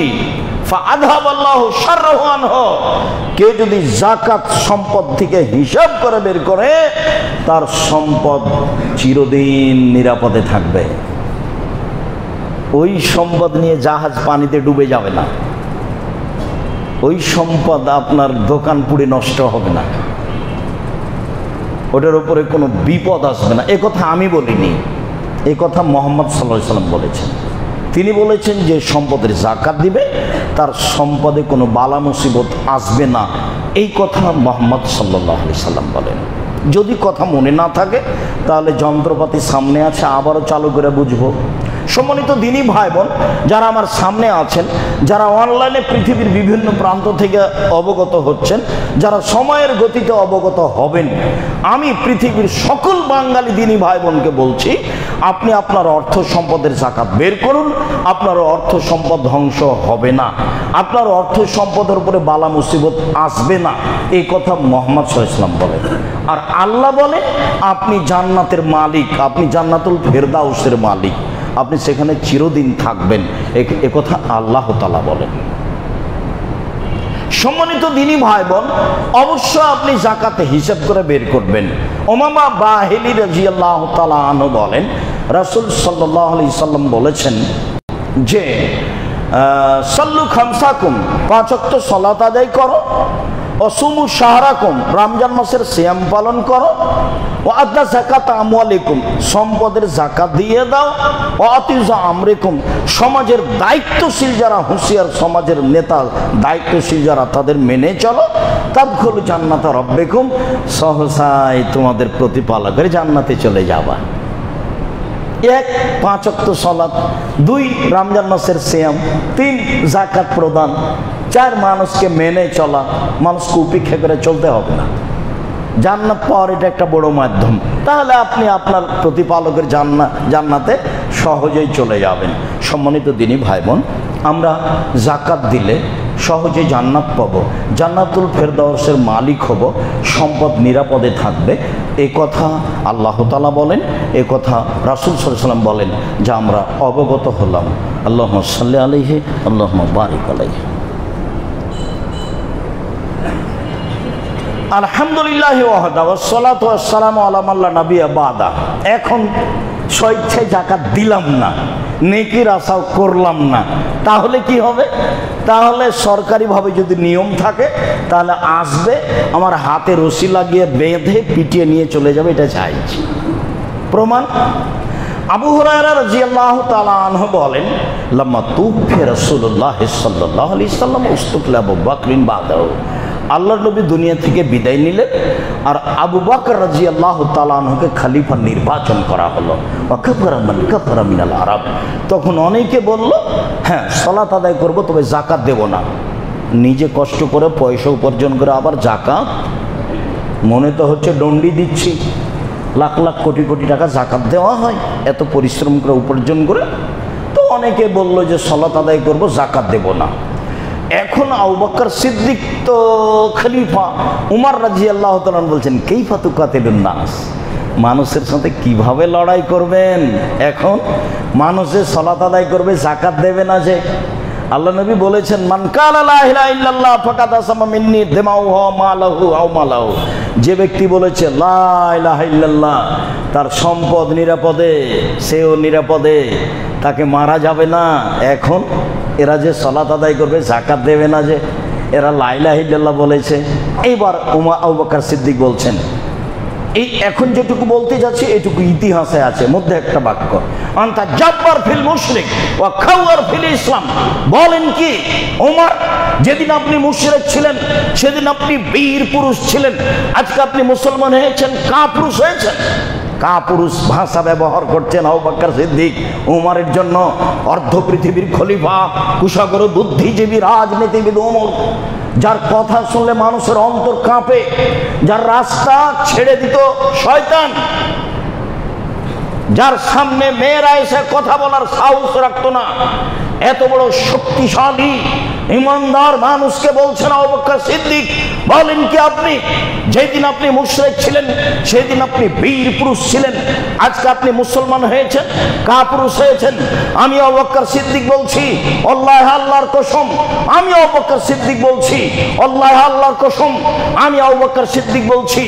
S1: ফাআযহাবাল্লাহু শাররাহু আনহু, কেউ যদি যাকাত সম্পদ থেকে হিসাব করে বের করে তার সম্পদ চিরদিন নিরাপদে থাকবে। ওই সম্পদ নিয়ে জাহাজ পানিতে ডুবে যাবে না, ওই সম্পদ আপনার দোকান পুড়ে নষ্ট হবে না, ওটার উপরে কোনো বিপদ আসবে না। এ কথা আমি বলিনি, এ কথা মুহাম্মদ সাল্লাল্লাহু আলাইহি সাল্লাম বলেছেন। তিনি বলেছেন যে সম্পদের যাকাত দিবে, তার সম্পদে কোনো বালা মুসিবত আসবে না, এই কথা মুহাম্মদ সাল্লাল্লাহু আলাইহি সাল্লাম বলেন। যদি কথা মনে না থাকে তাহলে যন্ত্রপাতি সামনে আছে, আবারও চালু করে বুঝবো। সম্মানিত দিনী ভাই বোন যারা আমার সামনে আছেন, যারা অনলাইনে পৃথিবীর বিভিন্ন প্রান্ত থেকে অবগত হচ্ছেন, যারা সময়ের গতিতে অবগত হবেন, আমি পৃথিবীর সকল বাঙালি দিনী ভাই বোনকে বলছি, আপনি আপনার অর্থ সম্পদের যাকাত বের করুন, আপনার অর্থ সম্পদ ধ্বংস হবে না, আপনার অর্থ সম্পদের উপরে বালা মুসিবত আসবে না, এই কথা মুহাম্মদ সাল্লাল্লাহু আলাইহি ওয়াসাল্লাম বলেন। আর আল্লাহ বলে আপনি জান্নাতের মালিক, আপনি জান্নাতুল ফেরদাউসের মালিক, আপনি সেখানে চিরদিন থাকবেন, এ কথা আল্লাহ তাআলা বলেন। সম্মানিত দিনী ভাই বোন, অবশ্য আপনি যাকাতে হিসাব করে বের করবেন। উমামা বাহিলি রাদিয়াল্লাহু তাআলা আনহু বলেন, রাসূল সাল্লাল্লাহু আলাইহি সাল্লাম বলেছেন যে সাল্লু খামসাকুম, 5 ওয়াক্ত সালাত আদায় করো, অসুমু শাহরাকুম, রমজান মাসের সিয়াম পালন করো, ও আদা যাকাত আমওয়ালিকুম, সম্পদের যাকাত দিয়ে দাও, ও আতিজা আমরিকুম, সমাজের দায়িত্বশীল যারা হুঁশিয়ার, সমাজের নেতা দায়িত্বশীল যারা, তাদের মেনে চলো, তাদখুলু জান্নাতা রাব্বিকুম, সহসাই তোমাদের প্রতিপালকের জান্নাতে চলে যাবা। 1 5 ওয়াক্ত সালাত, 2 রমজান মাসের সিয়াম, 3 যাকাত প্রদান, 4 মানুষকে মেনে চলা, মানুষকে উপেক্ষা করে চলতে হবে না। জান্নাত পাওয়ার এটা একটা বড় মাধ্যম, তাহলে আপনি আপনার প্রতিপালকের জান্নাতে সহজেই চলে যাবেন। সম্মানিত দিনী ভাই বোন, আমরা যাকাত দিলে সহজে জান্নাত পাবো, জান্নাতুল ফেরদাউসের মালিক হব, সম্পদ নিরাপদে থাকবে, এ কথা আল্লাহ তাআলা বলেন, এ কথা রাসূল সাল্লাল্লাহু আলাইহি ওয়াসাল্লাম বলেন, যা আমরা অবগত হলাম। আল্লাহুম্মা সাল্লি আলাইহি, আল্লাহুম্মা বারিক আলাইহি। আলহামদুলিল্লাহ ওয়াহদা ওয়াস সালাতু ওয়াস সালামু আলা মান লা নাবিয়্যা বাদা। এখন স্বেচ্ছায় যাকাত দিলাম না, নেকির আশাও করলাম না, তাহলে কি হবে? তাহলে সরকারিভাবে যদি নিয়ম থাকে তাহলে আসবে, আমার হাতে রশি লাগিয়ে বেঁধে পিটিয়ে নিয়ে চলে যাবে, এটা চাইছি। প্রমাণ আবু হুরায়রা রাদিয়াল্লাহু তাআলা আনহু বলেন, লাম্মা তুফিয়া রাসূলুল্লাহ সাল্লাল্লাহু আলাইহি ওয়াসাল্লাম উস্তুকলা আবু বকরিন বাদাহু, আল্লাহর নবী দুনিয়া থেকে বিদায় নিলেন আর আবু বকর রাদিয়াল্লাহু তাআলা আনহুকে খলিফা নির্বাচন করা হলো। ওয়াকাফারা মান কাফারা মিনাল আরব, তখন অনেকে বলল, হ্যাঁ সালাত আদায় করব, তবে যাকাত দেব না। নিজে কষ্ট করে পয়সা উপার্জন করে আবার যাকাত, মনে তো হচ্ছে দণ্ডি দিচ্ছি, লাখ লাখ কোটি কোটি টাকা যাকাত দেওয়া হয় এত পরিশ্রম করে উপার্জন করে। তো অনেকে বলল যে সালাত আদায় করব, যাকাত দেব না। এখন আবু বকর সিদ্দিক তো খলিফা, উমর রাদিয়াল্লাহু তাআলা বলছেন, কাইফা তুকাতিলুন নাস, মানুষের সাথে কিভাবে লড়াই করবেন? এখন মানুষের সালাত আদায় করবে, যাকাত দেবে না যে। আল্লাহ নবী বলেছেন, মান কালা লা ইলাহা ইল্লাল্লাহ ফাকাদ আসামা মিন্নি দিমাউহু ওয়া মালুহু আও মালাহু, যে ব্যক্তি বলেছে লা ইলাহা ইল্লাল্লাহ, তার সম্পদ নিরাপদে, সেও নিরাপদে, তাকে মারা যাবে না। এখন এরা যে সালাত আদায় করবে, যাকাত দেবে না যে, এরা লা ইলাহা ইল্লাল্লাহ বলেছে। এইবার আবু বকর সিদ্দিক বলছেন, এই এখন যেটুকু বলতে যাচ্ছি এটুকু ইতিহাসে আছে, মধ্যে একটা বাক্য, আনতা জাব্বার ফিল মুশরিক ওয়া খাওয়ার ফিল ইসলাম। বলেন কি ওমর, যেদিন আপনি মুশরিক ছিলেন সেদিন আপনি বীর পুরুষ ছিলেন, আজকে আপনি মুসলমান হয়েছেন কাপুরুষ হয়েছেন। কাপুরুষ ভাষা ব্যবহার করছেন আবু বকর সিদ্দিক উমরের জন্য। অর্ধ পৃথিবীর খলিফা, কুশাগর বুদ্ধিজীবী রাজনীতিবিদ ওমর, যার কথা শুনলে মানুষের অন্তর কাঁপে, যার রাস্তা ছেড়ে দিত শয়তান, যার সামনে মেয়েরা এসে কথা বলার সাহস রাখতো না, এত বড় শক্তিশালী ইমানদার মানুষকে বলছেন আবু বকর সিদ্দিক, বলেন কি আপনি, যেদিন আপনি মুশরিক ছিলেন সেদিন আপনি বীর পুরুষ ছিলেন, আজকে আপনি মুসলমান হয়েছেন কাপুরুষ হয়েছেন। আমি আবু বকর সিদ্দিক বলছি, আল্লাহ আল্লাহর কসম, আমি আবু বকর সিদ্দিক বলছি, আল্লাহ আল্লাহর কসম, আমি আবু বকর সিদ্দিক বলছি,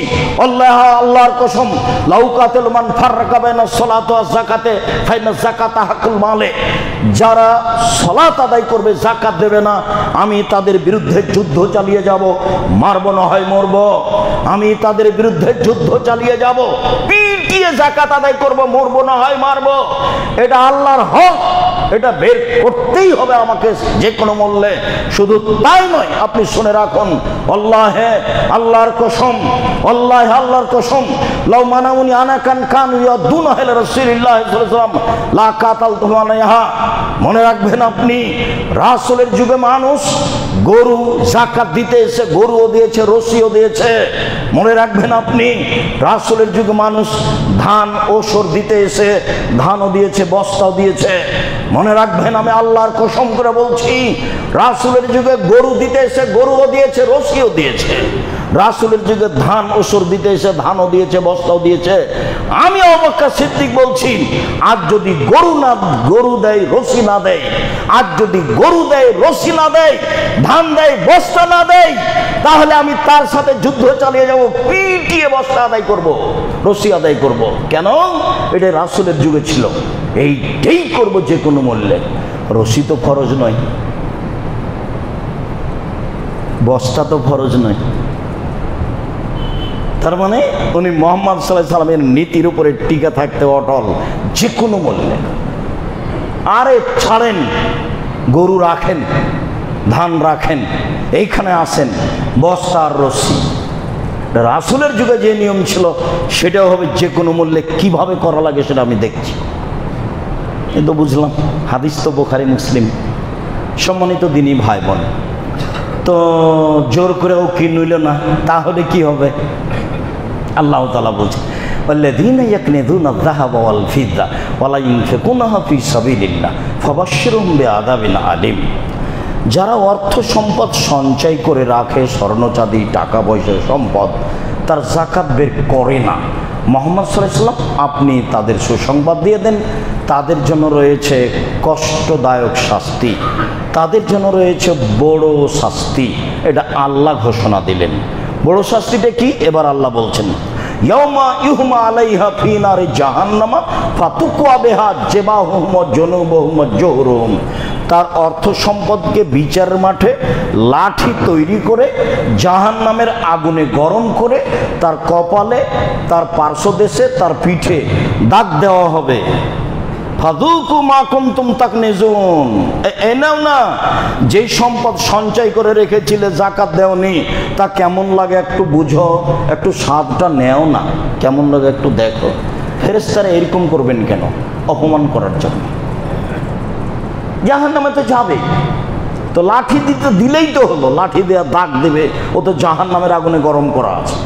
S1: আল্লাহ আল্লাহর কসম, লাউকাতুল মান ফাররাকা বাইনা সালাত ওয়া যাকাতে ফাইনা যাকাতা হাকুল মালে, যারা সালাত আদায় করবে যাকাত দেবে না, আমি তাদের বিরুদ্ধে যুদ্ধ চালিয়ে যাব, মারবো না হয় মরবো, আমি তাদের বিরুদ্ধে যুদ্ধ চালিয়ে যাব, পিটিয়ে যাকাত আদায় করব, মরবো না হয় মারবো। এটা আল্লাহর হক, এটা বের করতেই হবে আমাকে যে কোনো মূল্যে। শুধু তাই নয়, আপনি শুনে রাখুন, আল্লাহে আল্লাহর কসম, আল্লাহ আল্লাহর কসম, লাউ মানাউনি আনাকান কান ইয়াদুনা ইলা রাসূলিল্লাহ সাল্লাল্লাহু আলাইহি ওয়াসাল্লাম লা কাতালতুহু আলাইহা। মনে রাখবেন আপনি, রাসূলের যুগে মানুষ গরু যাকাত দিতে এসে গরুও দিয়েছে, রশিও দিয়েছে। মনে রাখবেন আপনি, রাসূলের যুগে মানুষ ধান ওসর দিতে এসে ধানও দিয়েছে, বস্তাও দিয়েছে। মনে রাখবেন, আমি আল্লাহর কসম করে বলছি, রাসূলের যুগে গরু দিতে এসে গরুও দিয়েছে, রশিও দিয়েছে। রাসূলের যুগে ধান ওসর দিতে এসে ধানও দিয়েছে, বস্তাও দিয়েছে। আমি আবু বকর সিদ্দিক বলছি, আজ যদি গরু দেয় রশি না দেয়, আজ যদি গরু দেয় রশি না দেয়, ধান দেয় বস্তা না দেয়, তাহলে আমি তার সাথে যুদ্ধ চালিয়ে যাব, পিটিয়ে বস্তা আদায় করব, রশি আদায় করব। কেন? এটা রাসূলের যুগে ছিল, এইটাই করব যে কোনো মূল্যে। রশি তো ফরজ নয়, বস্তা তো ফরজ নয়। তার মানে উনি মুহাম্মদ সাল্লাল্লাহু আলাইহি সাল্লামের নীতির উপরে টিকে থাকতে অটল, যে কোনো মূল্যে। আরে ছাড়েন, গরু রাখেন, ধান রাখেন, এইখানে আসেন বস্তা আর রশি। রাসূলের যুগে যে নিয়ম ছিল সেটাও হবে যে কোনো মূল্যে। কিভাবে করা লাগে সেটা আমি দেখছি, কিন্তু বুঝলাম হাদিস তো বুখারী মুসলিম। সম্মানিত দিনী ভাই বোন, তো জোর করেও কি নইল না, তাহলে কি হবে? আল্লাহ তাআলা বলছেন, ওয়াল্লাযীনা ইয়াকনিযুনা আয-যাহাবা ওয়াল ফিদ্দা ওয়া লা ইউনফিকুনাহা ফী সাবিলিল্লাহ ফাবাশশিরহুম বিআযাবিন আলীম। যারা অর্থ সম্পদ সঞ্চয় করে রাখে, স্বর্ণ চাঁদি টাকা পয়সা সম্পদ, তার যাকাত বের করে না, মুহাম্মদ সাল্লাল্লাহু আলাইহি ওয়াসাল্লাম আপনি তাদের সুসংবাদ দিয়ে দেন, তাদের জন্য রয়েছে কষ্টদায়ক শাস্তি, তাদের জন্য রয়েছে বড় শাস্তি। এটা আল্লাহ ঘোষণা দিলেন। বড় শাস্তিটা কি? এবার আল্লাহ বলছেন, ইয়াউমা ইউহমা আলাইহা ফী নারি জাহান্নামা ফাতুকওয়া বিহা জিবাহুম ওয়া জুনুবুহুম ওয়া জুহুরুহুম। তার অর্থ সম্পদকে বিচারের মাঠে লাঠি তৈরি করে জাহান্নামের আগুনে গরম করে তার কপালে, তার পার্শ্বদেশে, তার পিঠে দাগ দেওয়া হবে। ফাযুকু মা কুনতুম তাকনিজুন। এই নাও না, যেই সম্পদ সঞ্চয় করে রেখেছিলে, যাকাত দেওনি, তা কেমন লাগে একটু বুঝো, একটু স্বাদটা নেও না, কেমন লাগে একটু দেখো। ফেরেশতারা এরকম করবেন কেন? অপমান করার জন্য। জাহান্নামে তো যাবে, তো লাঠি দিতে দিলেই তো হলো, লাঠি দেওয়া দাগ দেবে, ও তো জাহান্নামের আগুনে গরম করা আছে,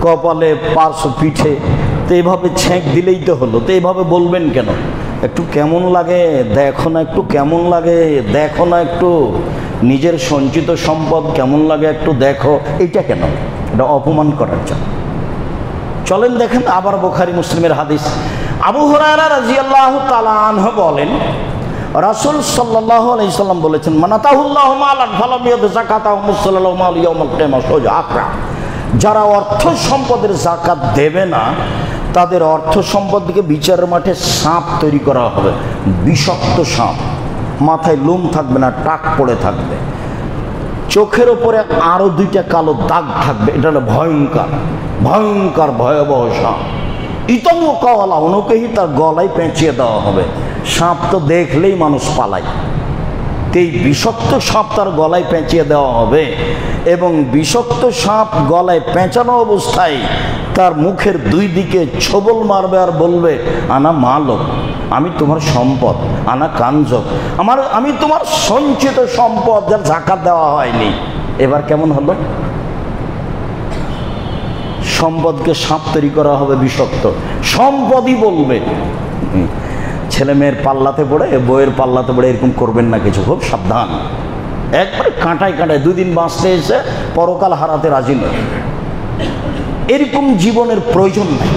S1: কপালে, পার্শ্ব, পিঠে, তো এইভাবে ছেঁক দিলেই তো হলো। তো এইভাবে বলবেন কেন? একটু কেমন লাগে দেখো না, একটু কেমন লাগে দেখো না, একটু নিজের সঞ্চিত সম্পদ কেমন লাগে একটু দেখো। এইটা কেন? এটা অপমান করার জন্য। চলেন দেখেন আবার বুখারী মুসলিমের হাদিস। আবু হুরায়রা রাদিয়াল্লাহু তাআলা আনহু বলেন, রাসূল সাল্লাল্লাহু আলাইহি সাল্লাম বলেছেন, মানাতাহুল্লাহু মালান ফালাম ইয়াদ যাকাতাহু মুসাল্লাল্লাহু মাল ইয়াউমুল কিয়ামাহ সোজা আকরা। যারা অর্থ সম্পদের যাকাত দেবে না, তাদের অর্থ সম্পদকে বিচারের মাঠে সাপ তৈরি করা হবে, বিষাক্ত সাপ, মাথায় লোম থাকবে না, টাক পড়ে থাকবে। চোখের ওপরে আরো দুইটা কালো দাগ থাকবে, এটা হলো ভয়ঙ্কর ভয়ঙ্কর ভয়াবহ সাপ। ইতম কাওয়ালা, ওনাকেই তার গলায় পেঁচিয়ে দেওয়া হবে। সাপ তো দেখলেই মানুষ পালায়, এই বিষাক্ত সাপ তার গলায় পেঁচিয়ে দেওয়া হবে এবং বিষাক্ত সাপ গলায় পেঁচানো অবস্থায় তার মুখের দুই দিকে ছোবল মারবে আর বলবে, আনা মালক, আমি তোমার সম্পদ, আনা কাঞ্জক, আমি তোমার সঞ্চিত সম্পদ যার জাকাত দেওয়া হয়নি। এবার কেমন হলো? সম্পদকে সাপ তৈরি করা হবে বিষাক্ত, সম্পদই বলবে। ছেলে মেয়ের পাল্লাতে পড়ে, বইয়ের পাল্লাতে পড়ে এরকম করবেন না, কিছু খুব সাবধান। একবারে কাঁটায় কাঁটায় 2 দিন বাঁচতে এসে পরকাল হারাতে রাজি নয়, এরকম জীবনের প্রয়োজন নেই।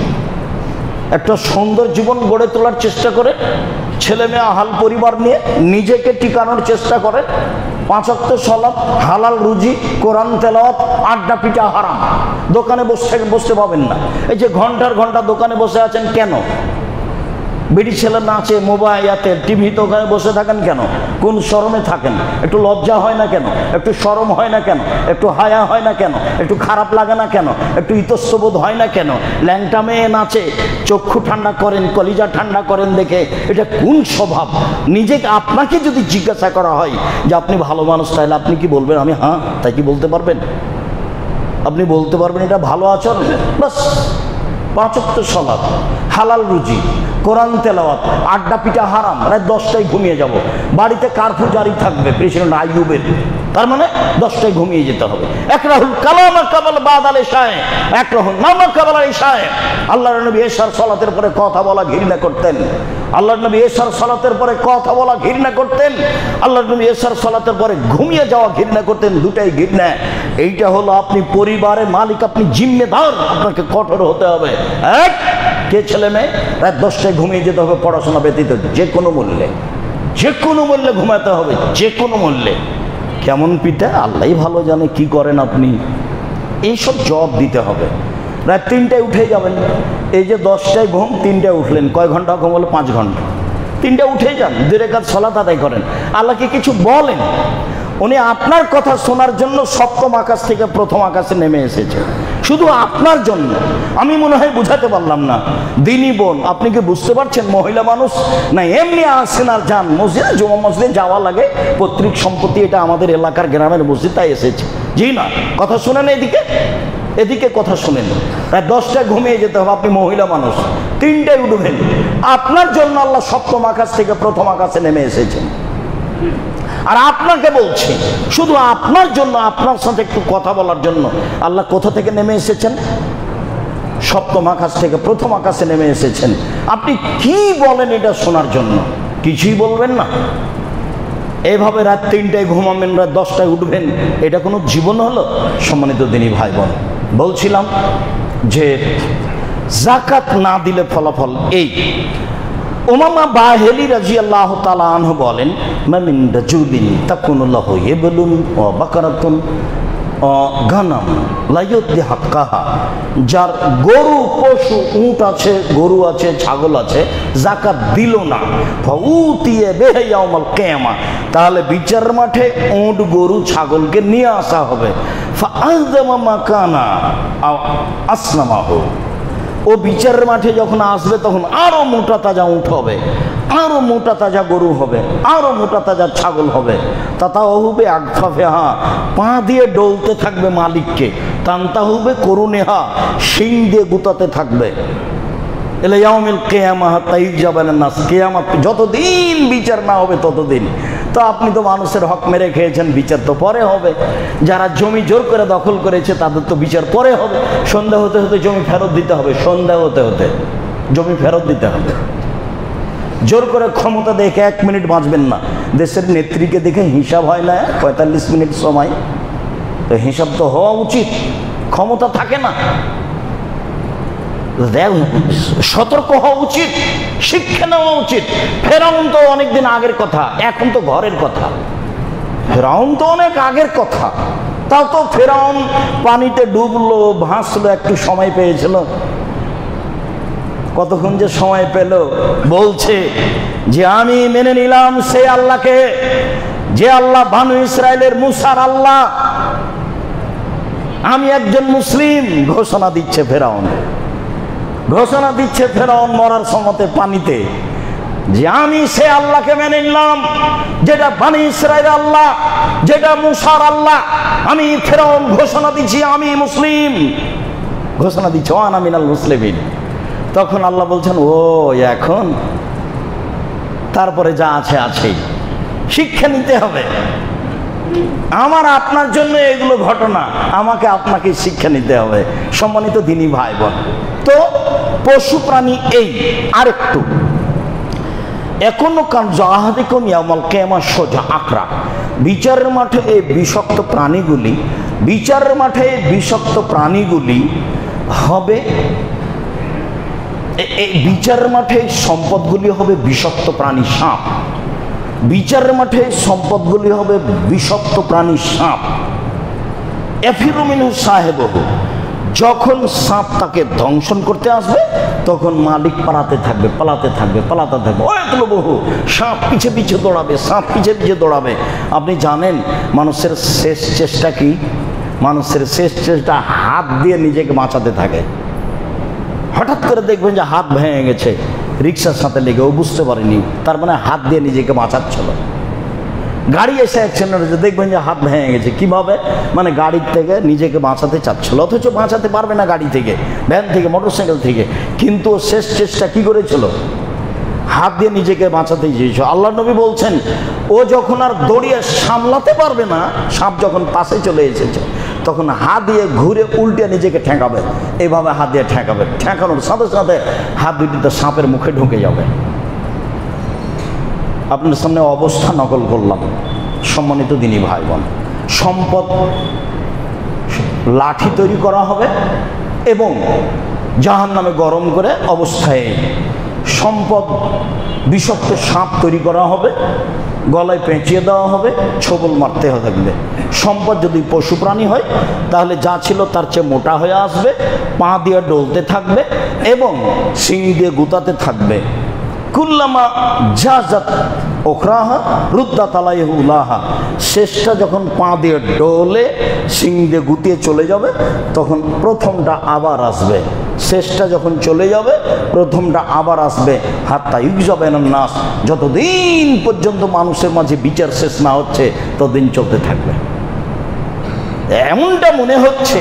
S1: একটা সুন্দর জীবন গড়ে তোলার চেষ্টা করে, ছেলে মেয়ে আহাল পরিবার নিয়ে নিজেকে টিকানোর চেষ্টা করে। 5 ওয়াক্ত সালাত, হালাল রুজি, কোরআন তেলাওয়াত, আড্ডা পিটা হারাম। দোকানে বসতে পাবেন না। এই যে ঘন্টার ঘন্টা দোকানে বসে আছেন কেন? বেটি ছেলে নাচে, মোবাইল, টিভিতে, ওখানে বসে থাকেন কেন? কোন শরমে থাকেন? একটু লজ্জা হয় না কেন? একটু শরম হয় না কেন? একটু হায়া হয় না কেন? একটু খারাপ লাগে না কেন? একটু ইতস্তবোধ হয় না কেন? ল্যাংটা মেয়ে নাচে, চক্ষু ঠান্ডা করেন, কলিজা ঠান্ডা করেন দেখে, এটা কোন স্বভাব? নিজেকে আপনাকে যদি জিজ্ঞাসা করা হয় যে আপনি ভালো মানুষ, তাহলে আপনি কি বলবেন? আমি হ্যাঁ, তাই কি বলতে পারবেন? আপনি বলতে পারবেন এটা ভালো আচরণ? বাস 5 ওয়াক্ত সালাত, হালাল রুজি, কোরআন তেলাওয়াত, আড্ডা পিটা হারাম, রাত 10টায় ঘুমিয়ে যাব। বাড়িতে কারফিউ জারি থাকবে প্রেসিডেন্ট আইয়ুবের, তার মানে 10টায় ঘুমিয়ে যেতে হবে। একরাহুল কালামা কাবাল বাদাল ইশায়ে, একরাহুল নামা কাবাল ইশায়ে। আল্লাহর নবী এশার সালাতের পরে কথা বলা ঘৃণা করতেন। আল্লাহর নবী এশার সালাতের পরে কথা বলা ঘৃণা করতেন। আল্লাহর নবী এশার সালাতের পরে ঘুমিয়ে যাওয়া ঘৃণা করতেন। দুটাই ঘৃণা। এইটা হলো আপনি পরিবারের মালিক, আপনি জিম্মেদার, আপনাকে কঠোর হতে হবে। এক কে ছেলে মেয়ে রাত 10টায় ঘুমিয়ে যেতে হবে, পড়াশোনা ব্যতীত, যে কোনো মূল্যে, যে কোনো মূল্যে ঘুমাতে হবে, যে কোনো মূল্যে। কেমন পিতা আল্লাহই ভালো জানে কি করেন আপনি, এইসব জবাব দিতে হবে। রাত 3টায় উঠে যাবেন। এই যে 10টায় ঘুম, 3টায় উঠলেন, কয় ঘন্টা ঘুম হলো? 5 ঘন্টা। 3টায় উঠে যান, 2 রাকাত সালাত আদায় করেন, আল্লাহকে কিছু বলেন। উনি আপনার কথা শোনার জন্য 7ম আকাশ থেকে 1ম আকাশে নেমে এসেছে, শুধু আপনার জন্য। আমি মনে হয় বুঝাতে পারলাম না। দিনী বোন, আপনি কি বুঝতে পারছেন? মহিলা মানুষ না এমনি আসেন আর যান, মসজিদে জুমা মসজিদে যাওয়া লাগে, পৈতৃক সম্পত্তি, এটা আমাদের এলাকার গ্রামের মসজিদ, তাই এসেছে। জি না, কথা শুনেন, এদিকে কথা শুনেন। রাত 10টায় ঘুমিয়ে যেতে হবে, আপনি মহিলা মানুষ। 3টায় উঠবেন, আপনার জন্য আল্লাহ 7ম আকাশ থেকে 1ম আকাশে নেমে এসেছেন। আর আপনাকে বলছি, শুধু আপনার জন্য, আপনার সাথে একটু কথা বলার জন্য আল্লাহ কোথা থেকে নেমে এসেছেন? 7ম আকাশ থেকে 1ম আকাশে নেমে এসেছেন। আপনি কি বলেন এটা শোনার জন্য? কিছুই বলবেন না। এভাবে রাত 3টায় ঘুমাবেন, রাত 10টায় উঠবেন, এটা কোনো জীবন হলো? সম্মানিত দিনী ভাই বোন, বলছিলাম যে যাকাত না দিলে ফলাফল এই। উমামা বাহেলি রাদিয়াল্লাহু তাআলা আনহু বলেন, মামিন রাজুলিন তাকুনু লাহু ইবলুন ওয়া বাকারাতুন গানাম লা ইউতি হাক্কাহা, যার গরু, পশু, উট আছে, গরু আছে, ছাগল আছে, যাকাত দিল না, ফাউতিয়ে বিহি ইয়াউমাল কিয়ামা, তাহলে বিচারের মাঠে উট, গরু, ছাগলকে নিয়ে আসা হবে। ফাআযমা মাকানা আও আসনামাহু, ও বিচারের মাঠে যখন আসবে তখন আরো মোটা তাজা উঠ হবে, আরো মোটা তাজা গরু হবে, আরো মোটা তাজা ছাগল হবে। তাতা হবে আকফাফেহা, পা দিয়ে ডলতে থাকবে মালিককে, তান্তা হবে করুনেহা, শিং দিয়ে গুতাতে থাকবে। এলে ইয়াউমিল কিয়ামা তাই যাবেন না, কিয়ামত যতদিন বিচার না হবে ততদিন। তো আপনি তো মানুষের হক মেরে খেয়েছেন, বিচার তো পরে হবে। যারা জমি জোর করে দখল করেছে তাদের তো বিচার পরে হবে। সন্ধ্যা হতে হতে জমি ফেরত দিতে হবে, সন্ধ্যা হতে হতে জমি ফেরত দিতে হবে। জোর করে ক্ষমতা দেখে 1 মিনিট বাঁচবেন না। দেশের নেত্রীকে দেখে হিসাব হয় না 45 মিনিট সময়, তো হিসাব তো হওয়া উচিত। ক্ষমতা থাকে না, সতর্ক হওয়া উচিত, শিক্ষা নেওয়া উচিত। ফেরাউন তো অনেকদিন আগের কথা, এখন তো ঘরের কথা। ফেরাউন তো অনেক আগের কথা, তাও তো ফেরাউন পানিতে ডুবলো, ভাসলো, একটু সময় পেয়েছিল। কতক্ষণ যে সময় পেল, বলছে যে আমি মেনে নিলাম সে আল্লাহকে যে আল্লাহ বানু ইসরায়েলের মুসার আল্লাহ, আমি একজন মুসলিম ঘোষণা দিচ্ছে ফেরাউন, ঘোষণা দিচ্ছে ফেরাউন মরার সময়তে পানিতে, যে আমি সে আল্লাহকে মেনে নিলাম যেটা বানি ইসরায়েলের আল্লাহ, যেটা মুসার আল্লাহ। আমি ফেরাউন ঘোষণা দিচ্ছি আমি মুসলিম, ঘোষণা দিচ্ছি আনা মিনাল মুসলিমিন। তখন আল্লাহ বলছেন ও এখন, তারপরে যা আছে আছেই, শিক্ষা নিতে হবে। আমার আপনার জন্য এগুলো ঘটনা, আমাকে আপনাকে শিক্ষা নিতে হবে। সম্মানিত দিনী ভাই বোন, তো পশু প্রাণী এই আরেকটু এখনো কান জাহাদিকুম ইয়াউমাল কিয়ামা সোজা আকরা, বিচারের মাঠে এই বিষাক্ত প্রাণীগুলি, বিচারের মাঠে বিষাক্ত প্রাণীগুলি হবে, এই বিচারের মাঠে সম্পদগুলি হবে বিষাক্ত প্রাণী সাপ, বিচারের মাঠে সম্পদগুলি হবে বিষাক্ত প্রাণী সাপ। এফিরু মিনহু সাহেবহু, যখন সাপ তাকে ধ্বংসন করতে আসবে তখন মালিক পালাতে থাকবে, পালাতে থাকবে, পালাতে থাকবে। ওইগুলো বহু সাপ পিছে পিছে দৌড়াবে, সাপ পিছে পিছে দৌড়াবে। আপনি জানেন মানুষের শেষ চেষ্টা কি? মানুষের শেষ চেষ্টা হাত দিয়ে নিজেকে বাঁচাতে থাকে। হঠাৎ করে দেখবেন যে হাত ভেঙে গেছে রিক্সার সাথে লেগে, ও বুঝতে পারেনি, তার মানে হাত দিয়ে নিজেকে বাঁচাচ্ছিল। গাড়ি এসে অ্যাক্সিডেন্ট হয়েছে, দেখবেন যে হাত ভেঙে গেছে। কিভাবে? মানে গাড়ির থেকে নিজেকে বাঁচাতে চাচ্ছিল, অথচ বাঁচাতে পারবে না গাড়ি থেকে, ভ্যান থেকে, মোটরসাইকেল থেকে, কিন্তু শেষ চেষ্টা কি করেছিল? হাত দিয়ে নিজেকে বাঁচাতে চেয়েছিল। আল্লাহ নবী বলছেন ও যখন আর দৌড়িয়ে সামলাতে পারবে না, সাপ যখন পাশে চলে এসেছে, তখন হাত দিয়ে ঘুরে উল্টে নিজেকে ঠেকাবে, এইভাবে হাত দিয়ে ঠেকাবে, ঠেকানোর সাথে সাথে হাত দুটিতে সাপের মুখে ঢুকে যাবে। আপনার সামনে অবস্থা নকল করলাম। সম্মানিত দিনী ভাই বোন, সম্পদ লাঠি তৈরি করা হবে এবং জাহান্নামে গরম করে অবস্থায় সম্পদ বিষাক্ত সাপ তৈরি করা হবে, গলায় পেঁচিয়ে দেওয়া হবে, ছোবল মারতে থাকবে। সম্পদ যদি পশু প্রাণী হয় তাহলে যা ছিল তার চেয়ে মোটা হয়ে আসবে, পা দিয়ে ডলতে থাকবে এবং শিং দিয়ে গুতাতে থাকবে। কুল্লামা জাজাত ওখরাহা রুদ্দাত আলাইহি উলাহা, শেষটা যখন পা দিয়ে ডলে শিং দিয়ে গুতিয়ে চলে যাবে তখন প্রথমটা আবার আসবে, শেষটা যখন চলে যাবে প্রথমটা আবার আসবে। হাত্তা ইউকজাবেনান নাস, যতদিন পর্যন্ত মানুষের মাঝে বিচার শেষ না হচ্ছে ততদিন চলতে থাকবে। এমনটা মনে হচ্ছে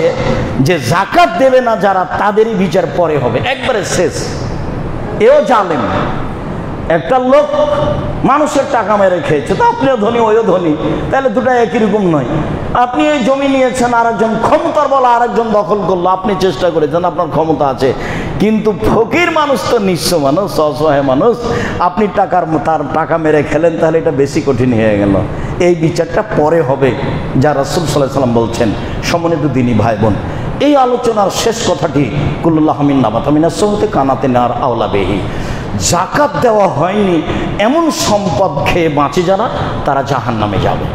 S1: যে যাকাত দেবে না যারা, তাদেরই বিচার পরে হবে, একবারে শেষ। এও জানেন একটা লোক মানুষের টাকা মেরে খেয়েছে, তো আপনিও ধনী ওইও ধনী, তাহলে দুটা একই রকম নয়। আপনি এই জমি নিয়েছেন, আরেকজন ক্ষমতার বলা আরেকজন দখল করলো, আপনি চেষ্টা করেছেন, আপনার ক্ষমতা আছে, কিন্তু ফকির মানুষ তো নিঃস্ব মানুষ, অসহায় মানুষ, আপনি তার টাকা মেরে খেলেন, তাহলে এটা বেশি কঠিন হয়ে গেল। এই বিচারটা পরে হবে, যা রাসূল সাল্লাল্লাহু আলাইহি ওয়াসাল্লাম বলছেন। সম্মানিত দিনী ভাই বোন, এই আলোচনার শেষ কথাটি কুল্লুল্লাহ মিন নাবাতা মিনাস সুহতি কানাতে নার আওলা বিহি, যাকাত দেওয়া হয়নি এমন সম্পদ খেয়ে বাঁচে যারা, তারা জাহান্নামে যাবে।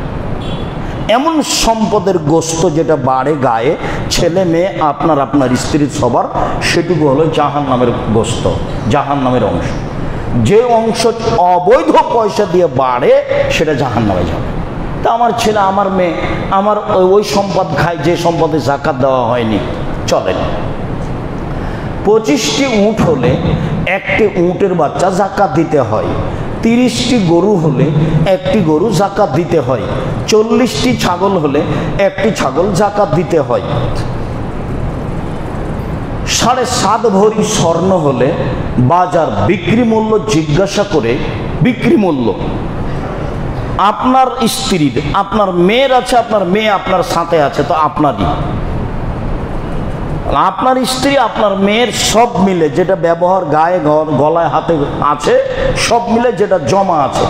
S1: এমন সম্পদের গোস্ত যেটা বাড়ে গায়ে, ছেলে মেয়ে আপনার আপনার স্ত্রীর সবার, সেটুকু হলো জাহান্নামের গোস্ত, জাহান্নামের অংশ। যে অংশ অবৈধ পয়সা দিয়ে বাড়ে সেটা জাহান্নামে যাবে। তা আমার ছেলে আমার মেয়ে আমার ওই সম্পদ খায় যে সম্পদে যাকাত দেওয়া হয়নি, চলে না। 25টি উট হলে একটি উটের বাচ্চা যাকাত দিতে হয়, 30টি গরু হলে একটি গরু যাকাত দিতে হয়, 40টি ছাগল হলে একটি ছাগল যাকাত দিতে হয়, 7.5 ভরি স্বর্ণ হলে বাজার বিক্রি মূল্য জিজ্ঞাসা করে, বিক্রি মূল্য আপনার স্ত্রীর, আপনার মেয়ের আছে, আপনার মেয়ে আপনার সাথে আছে, তো আপনারই, আপনার স্ত্রী আপনার মেয়ের সব মিলে যেটা ব্যবহার গায়ে গলায় হাতে আছে, সব মিলে যেটা জমা আছে,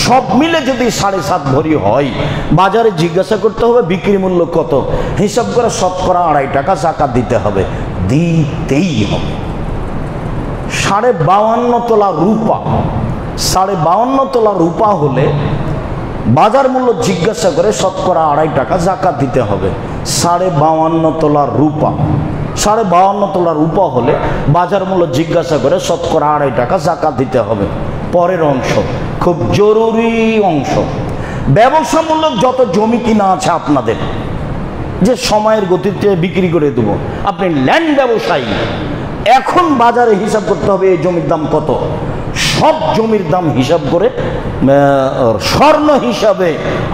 S1: সব মিলে যদি 7.5 ভরি হয়, বাজারে জিজ্ঞাসা করতে হবে বিক্রি মূল্য কত, হিসাব করে শতকরা 2.5 টাকা যাকাত দিতে হবে, দিতেই হবে। 52.5 তোলা রূপা, 52.5 তোলা রূপা হলে বাজার মূল্য জিজ্ঞাসা করে শতকরা 2.5 টাকা যাকাত দিতে হবে। 52.5 তোলা রূপা, 52.5 তোলা রূপা হলে বাজার মূল্য জিজ্ঞাসা করে শতকরা 2.5 টাকা যাকাত দিতে হবে। পরের অংশ খুব জরুরি অংশ, ব্যবসামূলক যত জমি কিনা আছে আপনাদের, যে সময়ের গতিতে বিক্রি করে দেবো, আপনি ল্যান্ড ব্যবসায়ী, এখন বাজারে হিসাব করতে হবে এই জমির দাম কত, সব জমির দাম হিসাব করে স্বর্ণ হিসাবে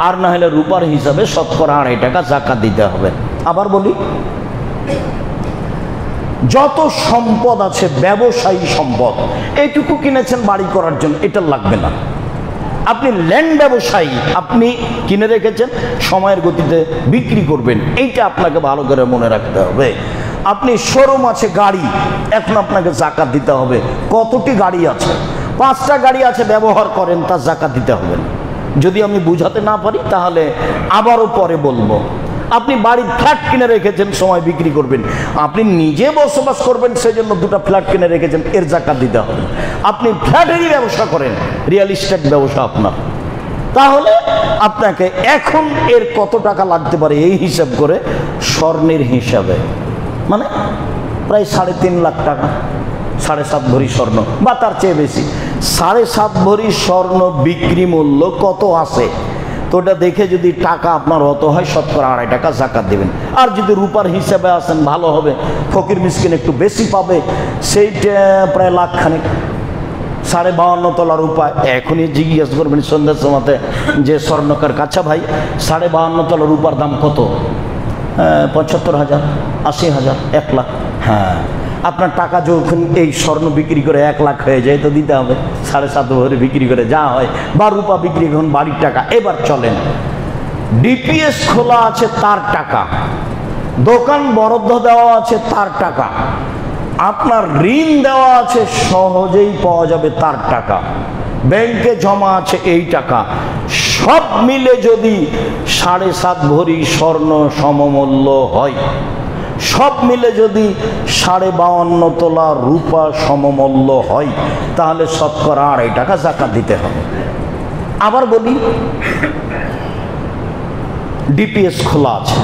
S1: আর না হলে রূপার হিসাবে শতকরা 2.5 টাকা যাকাত দিতে হবে। আবার বলি, যত সম্পদ আছে ব্যবসায়ী সম্পদ, এইটুকু কিনেছেন বাড়ি করার জন্য, এটা লাগবে না। আপনি ল্যান্ড ব্যবসায়ী, আপনি কিনে রেখেছেন, সময়ের গতিতে বিক্রি করবেন, এইটা আপনাকে ভালো করে মনে রাখতে হবে। আপনি শোরুম আছে গাড়ি, এখন আপনাকে যাকাত দিতে হবে। কতটি গাড়ি আছে? 5টা গাড়ি আছে, ব্যবহার করেন, তার যাকাত দিতে হবে না। যদি আমি বুঝাতে না পারি তাহলে আবারও পরে বলবো। আপনি বাড়ির ফ্ল্যাট কিনে রেখেছেন, সময় বিক্রি করবেন, আপনি নিজে বসবাস করবেন সেজন্য 2টা ফ্ল্যাট কিনে রেখেছেন, এর যাকাত দিতে হবে। আপনি ফ্ল্যাটেরই ব্যবসা করেন, রিয়েল এস্টেট ব্যবসা আপনার, তাহলে আপনাকে এখন এর কত টাকা লাগতে পারে এই হিসাব করে স্বর্ণের হিসাবে, মানে প্রায় 3.5 লাখ টাকা, 7.5 ভরি স্বর্ণ বা তার চেয়ে বেশি, 7.5 ভরি স্বর্ণ বিক্রি মূল্য কত আছে, তো ওটা দেখে যদি টাকা আপনার অত হয় শতকরা 2.5 টাকা যাকাত দেবেন। আর যদি রূপার হিসাবে আসেন ভালো হবে, ফকির মিসকিন একটু বেশি পাবে, সেইটা প্রায় লাখখানেক, 52.5 তলা রূপা। এখনই জিজ্ঞেস করবেন সন্ধ্যার সময়তে যে স্বর্ণকার, কাছা ভাই 52.5 তলা রূপার দাম কত? 75,000, 80,000, 1 লাখ। হ্যাঁ, আপনার টাকা যখন এই স্বর্ণ বিক্রি করে 1 লাখ হয়ে যায় তো দিতে হবে 7.5 ভরি বিক্রি করে যা হয়, বা রূপা বিক্রি এখন বাড়ির টাকা। এবার চলেন, ডিপিএস খোলা আছে তার টাকা, দোকান বরাদ্দ দেওয়া আছে তার টাকা, আপনার ঋণ দেওয়া আছে সহজেই পাওয়া যাবে তার টাকা, ব্যাংকে জমা আছে এই টাকা, সব মিলে যদি 7.5 ভরি স্বর্ণ সমমূল্য হয়, সব মিলে যদি 52.5 তোলা রূপা সমমূল্য হয়, তাহলে শতকরা 2.5 টাকা যাকাত দিতে হবে। আবার বলি, ডিপিএস খোলা আছে,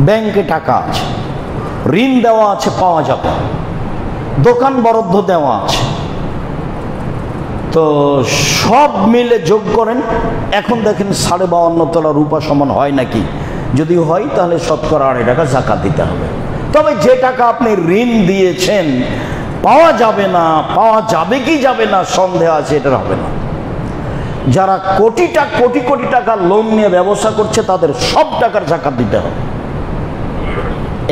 S1: ব্যাংকে টাকা আছে, ঋণ দেওয়া আছে পাওয়া যাবে, দোকান বরাদ্দ দেওয়া আছে, তো সব মিলে যোগ করেন। এখন দেখেন 52.5 তোলা রূপা সমান হয় নাকি, যদি হয় তাহলে শতকরা 2.5 টাকা যাকাত দিতে হবে। তবে যে টাকা আপনি ঋণ দিয়েছেন পাওয়া যাবে না, পাওয়া যাবে কি যাবে না সন্দেহ আছে, এটা হবে না। যারা কোটি কোটি টাকা লোন নিয়ে ব্যবসা করছে তাদের সব টাকার যাকাত দিতে হবে।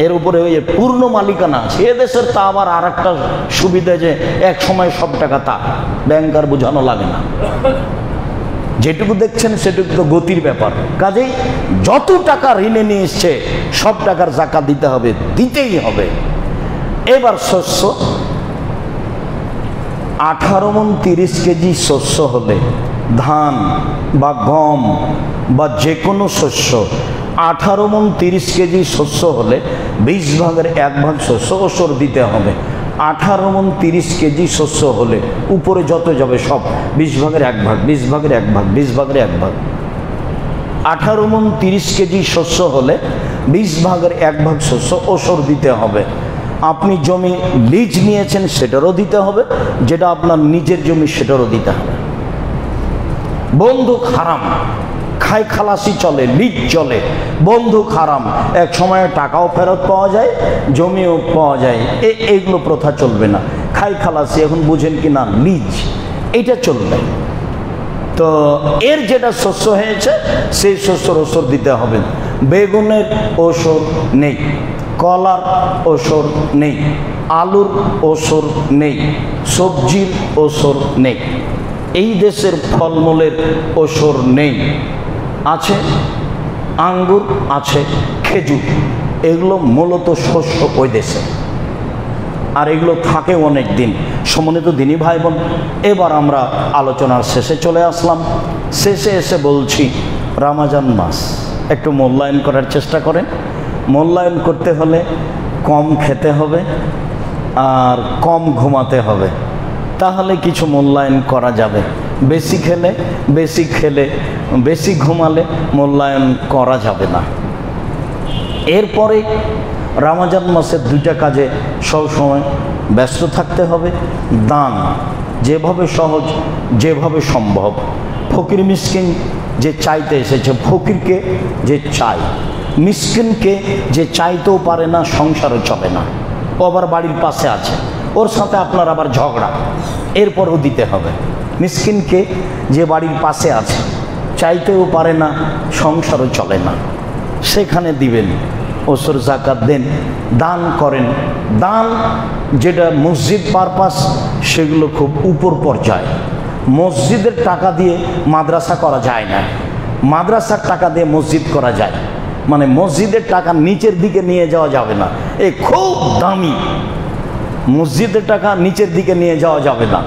S1: এর উপরে ওই পূর্ণ মালিকানা আছে। এদেশের তা আবার আর একটা সুবিধা যে এক সময় সব টাকা তা ব্যাংকার বোঝানো লাগে না, যেটুকু দেখছেন সেটুকু তো গতির ব্যাপার। কাজেই যত টাকা ঋণে নিয়ে এসছে সব টাকার যাকাত দিতে হবে, দিতেই হবে। এবার শস্য 18 মণ 30 কেজি শস্য হলে, ধান বা গম বা যে কোনো শস্য 18 মণ 30 কেজি শস্য হলে 20 ভাগের 1 ভাগ শস্য ওসর দিতে হবে। 18 মণ 30 কেজি শস্য হলে উপরে যত যাবে সব 20 ভাগের 1 ভাগ, 20 ভাগের 1 ভাগ, 20 ভাগের 1 ভাগ। 18 মণ 30 কেজি শস্য হলে 20 ভাগের 1 ভাগ শস্য ওসর দিতে হবে। আপনি জমি লিজ নিয়েছেন সেটারও দিতে হবে, যেটা আপনার নিজের জমি সেটারও দিতে হবে। বন্ধুক হারাম, খাই খালাসি চলে, লিজ চলে, বন্ধুক হারাম, এক সময়ে টাকাও ফেরত পাওয়া যায়, জমিও পাওয়া যায়, এইগুলো প্রথা চলবে না। খাই খালাসি এখন বুঝেন কি না, লিজ, এটা চলবে। তো এর যেটা শস্য হয়েছে সেই শস্যর ওসর দিতে হবে। বেগুনের ওসর নেই, কলার ওসর নেই, আলুর ওসর নেই, সবজির ওসর নেই, এই দেশের ফলমূলের ওসর নেই। আছে আঙ্গুর, আছে খেজুর, এগুলো মূলত শস্য ওই দেশে, আর এগুলো থাকে অনেক দিন। সম্মানিত দিনী ভাই বোন, এবার আমরা আলোচনার শেষে চলে আসলাম। শেষে এসে বলছি, রমজান মাস একটু মূল্যায়ন করার চেষ্টা করেন। মূল্যায়ন করতে হলে কম খেতে হবে আর কম ঘুমাতে হবে, তাহলে কিছু মূল্যায়ন করা যাবে। বেশি খেলে বেশি ঘুমালে মূল্যায়ন করা যাবে না। এরপরে রমজান মাসের 2টা কাজে সবসময় ব্যস্ত থাকতে হবে। দান যেভাবে সহজ, যেভাবে সম্ভব, ফকির মিসকিন যে চাইতে এসেছে, ফকিরকে যে চায়, মিসকিনকে যে চাইতেও পারে না, সংসারও চলে না, ও আবার বাড়ির পাশে আছে, ওর সাথে আপনার আবার ঝগড়া, এরপরও দিতে হবে। মিসকিনকে যে বাড়ির পাশে আছে, চাইতেও পারে না, সংসারও চলে না, সেখানে দিবেন, ওসর জাকাত দেন, দান করেন। দান যেটা মসজিদ পারপাস, সেগুলো খুব উপর পর্যায়ে। মসজিদের টাকা দিয়ে মাদ্রাসা করা যায় না, মাদ্রাসার টাকা দিয়ে মসজিদ করা যায়, মানে মসজিদের টাকা নিচের দিকে নিয়ে যাওয়া যাবে না, এ খুব দামি। মসজিদের টাকা নিচের দিকে নিয়ে যাওয়া যাবে না,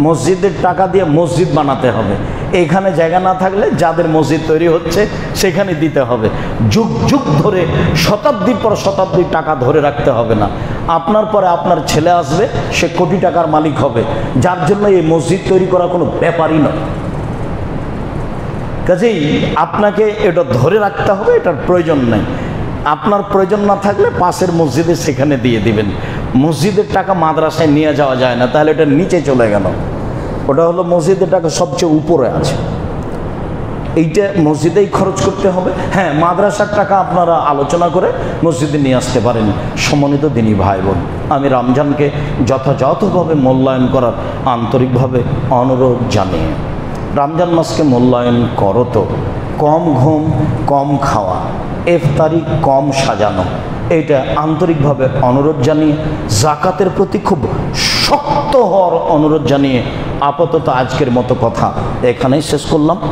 S1: মসজিদের টাকা দিয়ে মসজিদ বানাতে হবে। এখানে জায়গা না থাকলে যাদের মসজিদ তৈরি হচ্ছে সেখানে দিতে হবে। যুগ যুগ ধরে, শতাব্দীর পর শতাব্দীর টাকা ধরে রাখতে হবে না। আপনার পরে আপনার ছেলে আসবে, সে কোটি টাকার মালিক হবে, যার জন্য এই মসজিদ তৈরি করা কোনো ব্যাপারই নয়। কাজেই আপনাকে এটা ধরে রাখতে হবে, এটার প্রয়োজন নেই। আপনার প্রয়োজন না থাকলে পাশের মসজিদে সেখানে দিয়ে দিবেন। মসজিদের টাকা মাদ্রাসায় নিয়ে যাওয়া যায় না, তাহলে এটা নিচে চলে গেল। ওটা হলো মসজিদের টাকা সবচেয়ে উপরে আছে, এইটা মসজিদেই খরচ করতে হবে। হ্যাঁ, মাদ্রাসার টাকা আপনারা আলোচনা করে মসজিদে নিয়ে আসতে পারেন। সম্মানিত দিনী ভাই বোন, আমি রমজানকে যথাযথভাবে মূল্যায়ন করার আন্তরিকভাবে অনুরোধ জানিয়ে, রমজান মাসকে মূল্যায়ন করো তো, কম ঘুম, কম খাওয়া, ইফতারি কম সাজানো, এটা আন্তরিকভাবে অনুরোধ জানিয়ে, জাকাতের প্রতি খুব শক্ত হওয়ার অনুরোধ জানিয়ে আপাতত আজকের মতো কথা এখানেই শেষ করলাম।